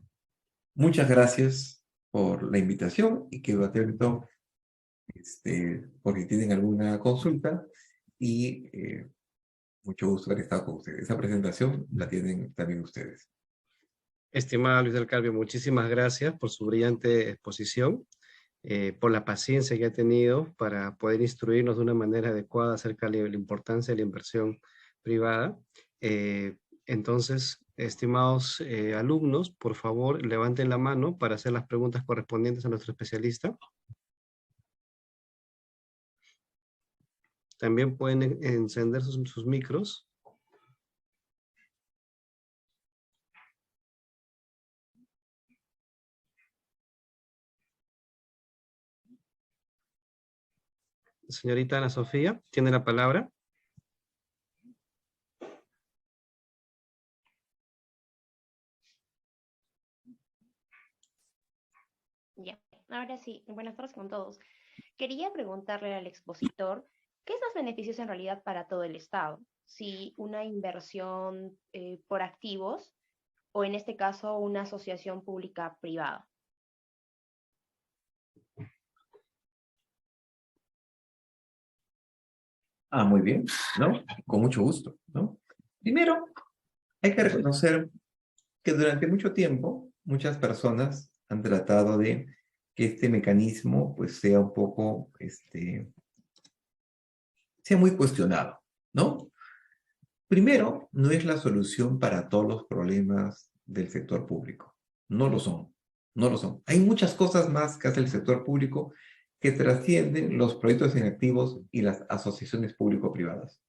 muchas gracias por la invitación y quedo atento porque tienen alguna consulta y mucho gusto haber estado con ustedes. Esa presentación la tienen también ustedes. Estimado Luis del Carpio, muchísimas gracias por su brillante exposición. por la paciencia que ha tenido para poder instruirnos de una manera adecuada acerca de la importancia de la inversión privada. Entonces, estimados alumnos, por favor, levanten la mano para hacer las preguntas correspondientes a nuestro especialista. También pueden encender sus micros. Señorita Ana Sofía, tiene la palabra. Ya, ahora sí, buenas tardes con todos. Quería preguntarle al expositor, ¿qué es los beneficios en realidad para todo el Estado? Si una inversión por activos o en este caso una asociación pública-privada. Ah, muy bien, ¿no? Con mucho gusto, ¿no? Primero, hay que reconocer que durante mucho tiempo muchas personas han tratado de que este mecanismo pues sea un poco, sea muy cuestionado, ¿no? Primero, no es la solución para todos los problemas del sector público. No lo son, no lo son. Hay muchas cosas más que hace el sector público que trascienden los proyectos en activos y las asociaciones público-privadas.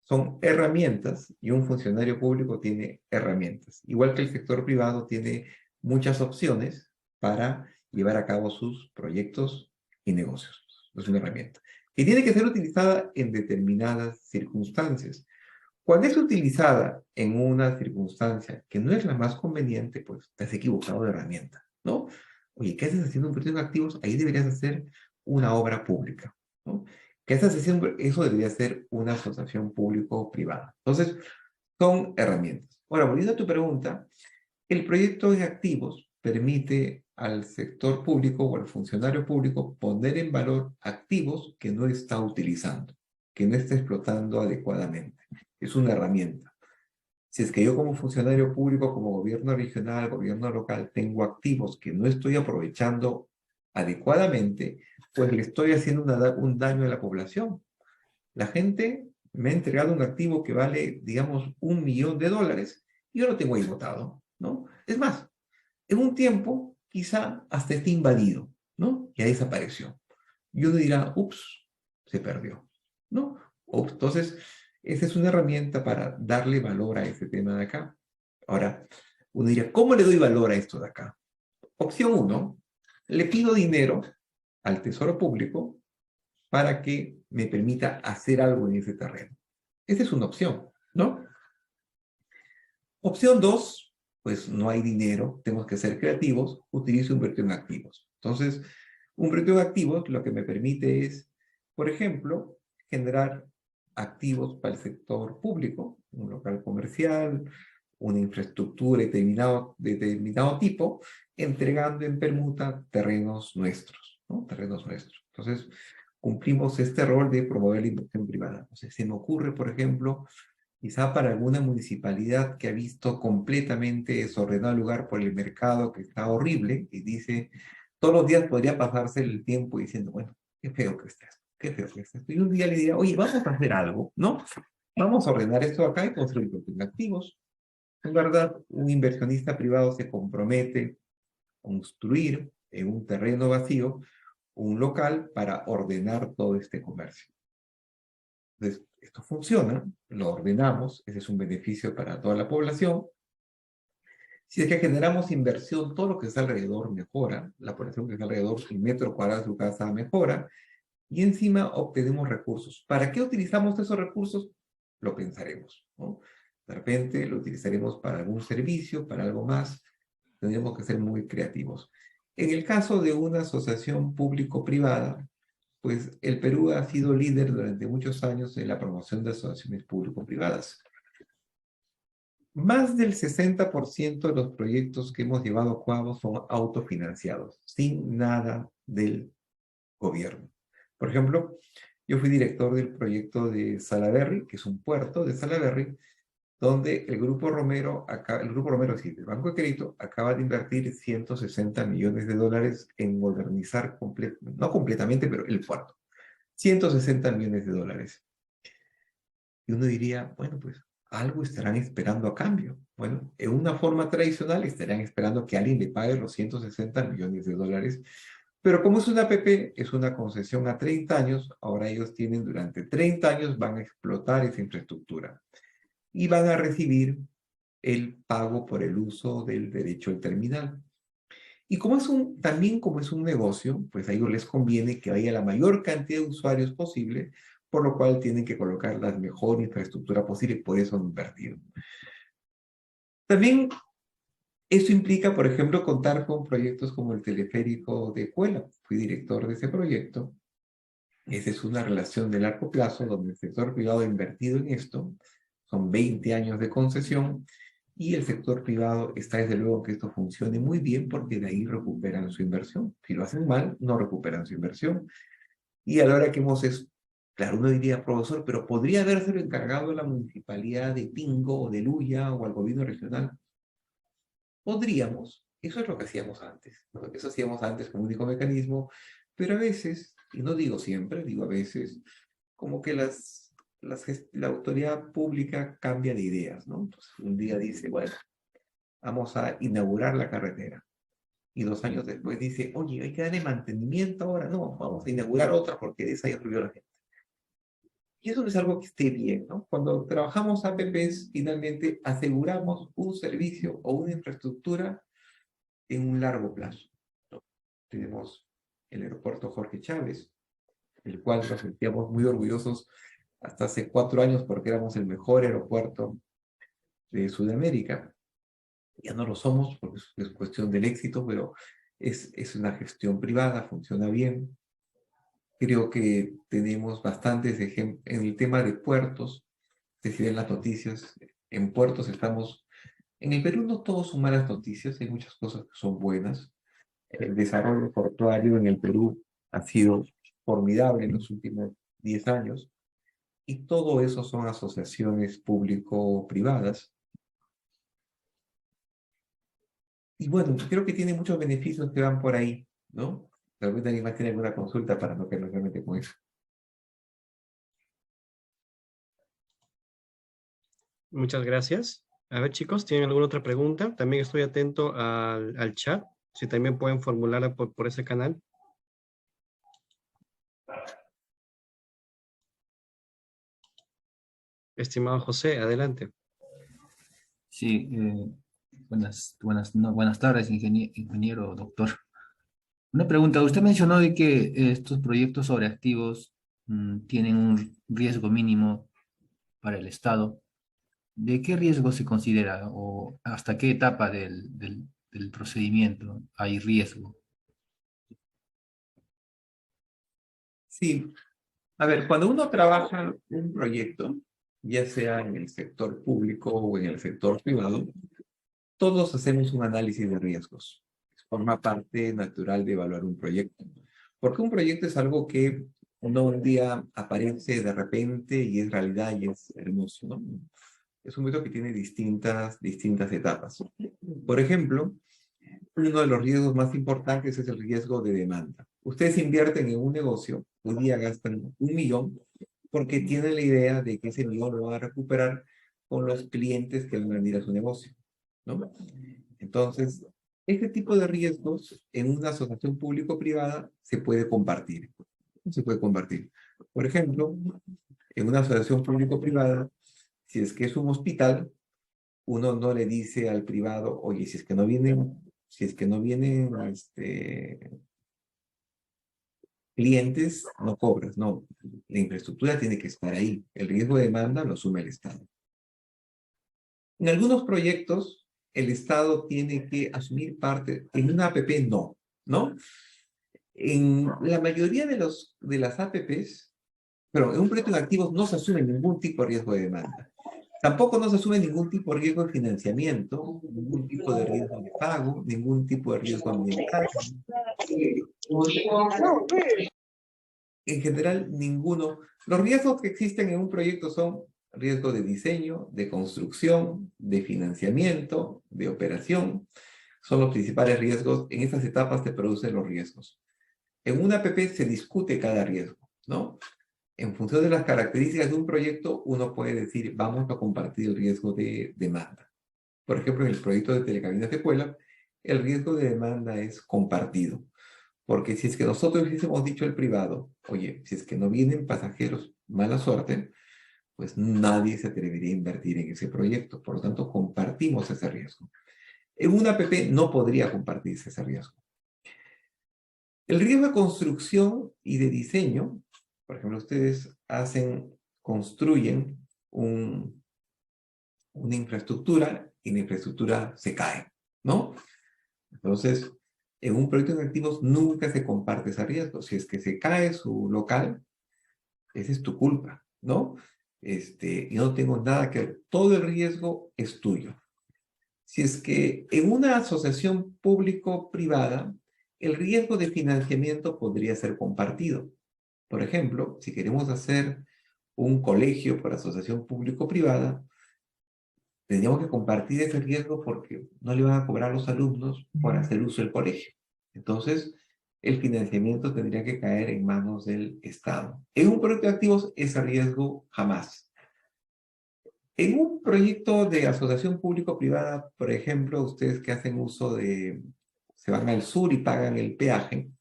Son herramientas y un funcionario público tiene herramientas. Igual que el sector privado tiene muchas opciones para llevar a cabo sus proyectos y negocios. Es una herramienta que tiene que ser utilizada en determinadas circunstancias. Cuando es utilizada en una circunstancia que no es la más conveniente, pues te has equivocado de herramienta, ¿no? Oye, ¿qué haces haciendo un proyecto de activos? Ahí deberías hacer una obra pública, ¿no? ¿Qué haces haciendo? Eso debería ser una asociación público-privada. Entonces, son herramientas. Ahora, volviendo a tu pregunta, el proyecto de activos permite al sector público o al funcionario público poner en valor activos que no está utilizando, que no está explotando adecuadamente. Es una herramienta. Si es que yo como funcionario público, como gobierno regional, gobierno local, tengo activos que no estoy aprovechando adecuadamente, pues le estoy haciendo un daño a la población. La gente me ha entregado un activo que vale, digamos, $1.000.000 y yo lo tengo ahí botado, ¿no? Es más, en un tiempo quizá hasta esté invadido, ¿no? Ya desapareció. Y uno dirá, ups, se perdió, ¿no? Ups, entonces, esa es una herramienta para darle valor a este tema de acá. Ahora, uno dirá, ¿cómo le doy valor a esto de acá? Opción 1, le pido dinero al Tesoro Público para que me permita hacer algo en ese terreno. Esa es una opción, ¿no? Opción 2, pues no hay dinero, tenemos que ser creativos, utilizo un proyecto en activos. Entonces, un proyecto en activos lo que me permite es, por ejemplo, generar activos para el sector público, un local comercial, una infraestructura de determinado tipo, entregando en permuta terrenos nuestros, ¿no? Terrenos nuestros. Entonces, cumplimos este rol de promover la inversión privada. Entonces, se me ocurre, por ejemplo, quizá para alguna municipalidad que ha visto completamente desordenado el lugar por el mercado, que está horrible, y dice, todos los días podría pasarse el tiempo diciendo, bueno, qué feo que está esto, qué feo que está esto. Y un día le diría, oye, vamos a hacer algo, ¿no? Vamos a ordenar esto acá y construir propios activos. En verdad, un inversionista privado se compromete a construir en un terreno vacío un local para ordenar todo este comercio. Entonces, esto funciona, lo ordenamos, ese es un beneficio para toda la población. Si es que generamos inversión, todo lo que está alrededor mejora, la población que está alrededor, el metro cuadrado de su casa mejora, y encima obtenemos recursos. ¿Para qué utilizamos esos recursos? Lo pensaremos, ¿no? De repente lo utilizaremos para algún servicio, para algo más. Tendremos que ser muy creativos. En el caso de una asociación público-privada, pues el Perú ha sido líder durante muchos años en la promoción de asociaciones público-privadas. Más del 60% de los proyectos que hemos llevado a cabo son autofinanciados, sin nada del gobierno. Por ejemplo, yo fui director del proyecto de Salaberry, que es un puerto de Salaberry, donde el Grupo Romero, sí, el Banco de Crédito, acaba de invertir 160 millones de dólares en modernizar, no completamente, pero el puerto. 160 millones de dólares. Y uno diría, bueno, pues algo estarán esperando a cambio. Bueno, en una forma tradicional estarían esperando que alguien le pague los 160 millones de dólares, pero como es una APP, es una concesión a 30 años, ahora ellos tienen durante 30 años, van a explotar esa infraestructura y van a recibir el pago por el uso del derecho al terminal. Y como también como es un negocio, pues a ellos les conviene que haya la mayor cantidad de usuarios posible, por lo cual tienen que colocar la mejor infraestructura posible, por eso han invertido. También esto implica, por ejemplo, contar con proyectos como el teleférico de Cuela. Fui director de ese proyecto. Esa es una relación de largo plazo donde el sector privado ha invertido en esto. Son 20 años de concesión y el sector privado está desde luego que esto funcione muy bien porque de ahí recuperan su inversión. Si lo hacen mal, no recuperan su inversión. Y a la hora que claro, uno diría, profesor, pero podría habérselo encargado a la municipalidad de Pingo o de Luya o al gobierno regional. Podríamos, eso es lo que hacíamos antes, ¿no? Eso hacíamos antes como único mecanismo, pero a veces, y no digo siempre, digo a veces, como que la autoridad pública cambia de ideas, ¿no? Entonces, un día dice, bueno, vamos a inaugurar la carretera. Y 2 años después dice, oye, hay que darle mantenimiento ahora. No, vamos a inaugurar otra porque de esa ya subió la gente. Y eso no es algo que esté bien, ¿no? Cuando trabajamos APPs, finalmente aseguramos un servicio o una infraestructura en un largo plazo, ¿no? Tenemos el aeropuerto Jorge Chávez, el cual nos sentíamos muy orgullosos hasta hace 4 años porque éramos el mejor aeropuerto de Sudamérica. Ya no lo somos porque es cuestión del éxito, pero es una gestión privada, funciona bien. Creo que tenemos bastantes ejemplos en el tema de puertos. Si ven las noticias, en puertos estamos... En el Perú no todos son malas noticias, hay muchas cosas que son buenas. El desarrollo portuario en el Perú ha sido formidable en los últimos 10 años y todo eso son asociaciones público-privadas. Y bueno, creo que tiene muchos beneficios que van por ahí, ¿no? Tal vez alguien más tiene alguna consulta para no quedarnos realmente con eso. Muchas gracias. A ver, chicos, ¿tienen alguna otra pregunta? También estoy atento al chat, si también pueden formularla por ese canal. Estimado José, adelante. Sí, buenas tardes, ingeniero, doctor. Una pregunta, usted mencionó de que estos proyectos sobre activos tienen un riesgo mínimo para el Estado. ¿De qué riesgo se considera o hasta qué etapa del procedimiento hay riesgo? Sí, a ver, cuando uno trabaja un proyecto, ya sea en el sector público o en el sector privado, todos hacemos un análisis de riesgos. Forma parte natural de evaluar un proyecto. Porque un proyecto es algo que no un día aparece de repente y es realidad y es hermoso, ¿no? Es un proyecto que tiene distintas etapas. Por ejemplo, uno de los riesgos más importantes es el riesgo de demanda. Ustedes invierten en un negocio, un día gastan 1 millón porque tienen la idea de que ese millón lo van a recuperar con los clientes que van a venir a su negocio, ¿no? Entonces, este tipo de riesgos en una asociación público-privada se puede compartir. Se puede compartir. Por ejemplo, en una asociación público-privada, si es que es un hospital, uno no le dice al privado, oye, si es que no vienen clientes, no cobras. No, la infraestructura tiene que estar ahí. El riesgo de demanda lo asume el Estado. En algunos proyectos, el Estado tiene que asumir parte, en una APP no, ¿no? En la mayoría de las APPs, pero en un proyecto de activos no se asume ningún tipo de riesgo de demanda. Tampoco no se asume ningún tipo de riesgo de financiamiento, ningún tipo de riesgo de pago, ningún tipo de riesgo ambiental. En general, ninguno. Los riesgos que existen en un proyecto son riesgo de diseño, de construcción, de financiamiento, de operación. Son los principales riesgos. En estas etapas se producen los riesgos. En una APP se discute cada riesgo, ¿no? En función de las características de un proyecto, uno puede decir, vamos a compartir el riesgo de demanda. Por ejemplo, en el proyecto de Telecabinas de Puebla, el riesgo de demanda es compartido. Porque si es que nosotros hubiésemos dicho al privado, oye, si es que no vienen pasajeros, mala suerte, pues nadie se atrevería a invertir en ese proyecto. Por lo tanto, compartimos ese riesgo. En una APP no podría compartirse ese riesgo. El riesgo de construcción y de diseño, por ejemplo, ustedes construyen una infraestructura y la infraestructura se cae, ¿no? Entonces, en un proyecto de activos nunca se comparte ese riesgo. Si es que se cae su local, esa es tu culpa, ¿no? Yo no tengo nada que ver. Todo el riesgo es tuyo. Si es que en una asociación público-privada, el riesgo de financiamiento podría ser compartido. Por ejemplo, si queremos hacer un colegio por asociación público-privada, tendríamos que compartir ese riesgo porque no le van a cobrar a los alumnos por hacer uso del colegio. Entonces, el financiamiento tendría que caer en manos del Estado. En un proyecto de activos, ese riesgo jamás. En un proyecto de asociación público-privada, por ejemplo, ustedes que hacen uso de, se van al sur y pagan el peaje,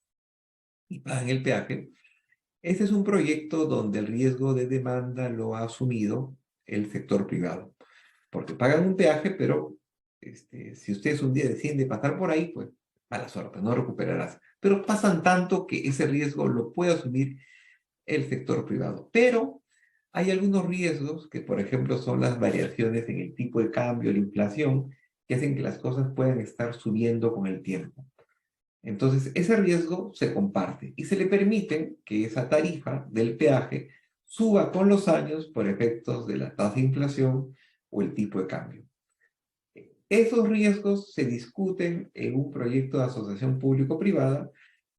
ese es un proyecto donde el riesgo de demanda lo ha asumido el sector privado. Porque pagan un peaje, pero si ustedes un día deciden pasar por ahí, pues mala suerte, no recuperarás. Pero pasan tanto que ese riesgo lo puede asumir el sector privado. Pero hay algunos riesgos que, por ejemplo, son las variaciones en el tipo de cambio, la inflación, que hacen que las cosas puedan estar subiendo con el tiempo. Entonces, ese riesgo se comparte y se le permite que esa tarifa del peaje suba con los años por efectos de la tasa de inflación o el tipo de cambio. Esos riesgos se discuten en un proyecto de asociación público-privada,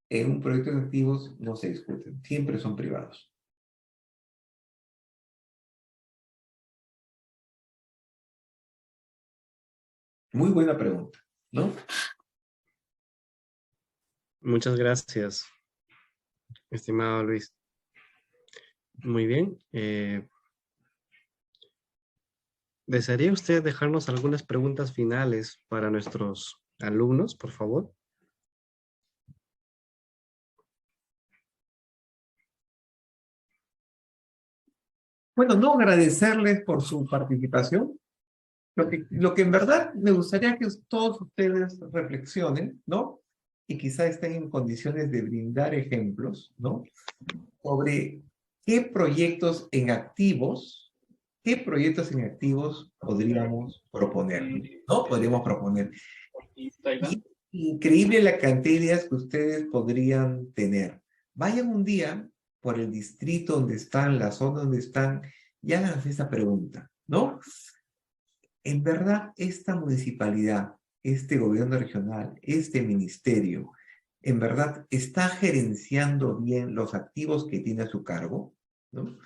en un proyecto de activos no se discuten, siempre son privados. Muy buena pregunta, ¿no? Muchas gracias, estimado Luis. Muy bien. ¿Desearía usted dejarnos algunas preguntas finales para nuestros alumnos, por favor? Bueno, no agradecerles por su participación. Lo que en verdad me gustaría que todos ustedes reflexionen, ¿no? Y quizá estén en condiciones de brindar ejemplos, ¿no? Sobre qué proyectos en activos podríamos proponer, ¿no? Podríamos proponer. Y increíble la cantidad de ideas que ustedes podrían tener. Vayan un día por el distrito donde están, la zona donde están, y háganse esa pregunta, ¿no? En verdad, esta municipalidad, este gobierno regional, este ministerio, ¿en verdad está gerenciando bien los activos que tiene a su cargo? ¿No?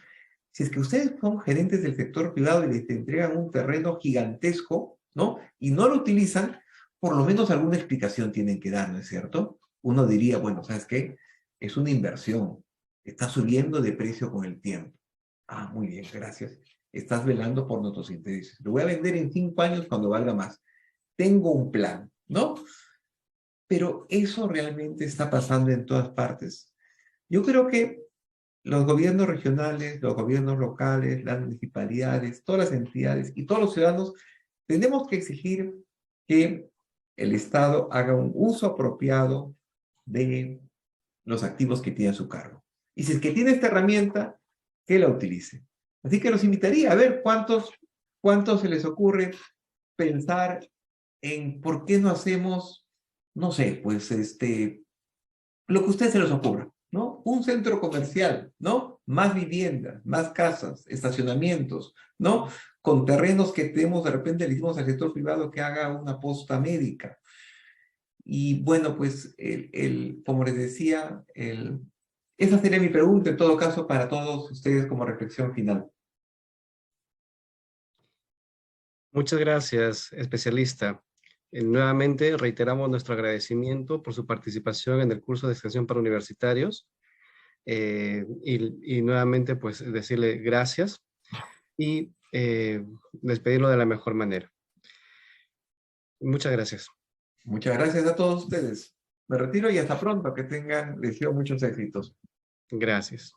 Si es que ustedes son gerentes del sector privado y les entregan un terreno gigantesco, ¿no? Y no lo utilizan, por lo menos alguna explicación tienen que dar, ¿no es cierto? Uno diría, bueno, ¿sabes qué? Es una inversión, está subiendo de precio con el tiempo. Ah, muy bien, gracias. Estás velando por nuestros intereses. Lo voy a vender en 5 años cuando valga más. Tengo un plan, ¿no? Pero eso realmente está pasando en todas partes. Yo creo que los gobiernos regionales, los gobiernos locales, las municipalidades, todas las entidades y todos los ciudadanos tenemos que exigir que el Estado haga un uso apropiado de los activos que tiene a su cargo. Y si es que tiene esta herramienta, que la utilice. Así que los invitaría a ver cuántos se les ocurre pensar en por qué no hacemos, no sé, pues lo que a ustedes se les ocurra, ¿no? Un centro comercial, ¿no? Más viviendas, más casas, estacionamientos, ¿no? Con terrenos que tenemos, de repente le decimos al sector privado que haga una posta médica. Y bueno, pues, como les decía, esa sería mi pregunta en todo caso para todos ustedes como reflexión final. Muchas gracias, especialista. Nuevamente reiteramos nuestro agradecimiento por su participación en el curso de extensión para universitarios y nuevamente pues decirle gracias y despedirlo de la mejor manera. Muchas gracias. Muchas gracias a todos ustedes. Me retiro y hasta pronto. Que tengan, les deseo muchos éxitos. Gracias.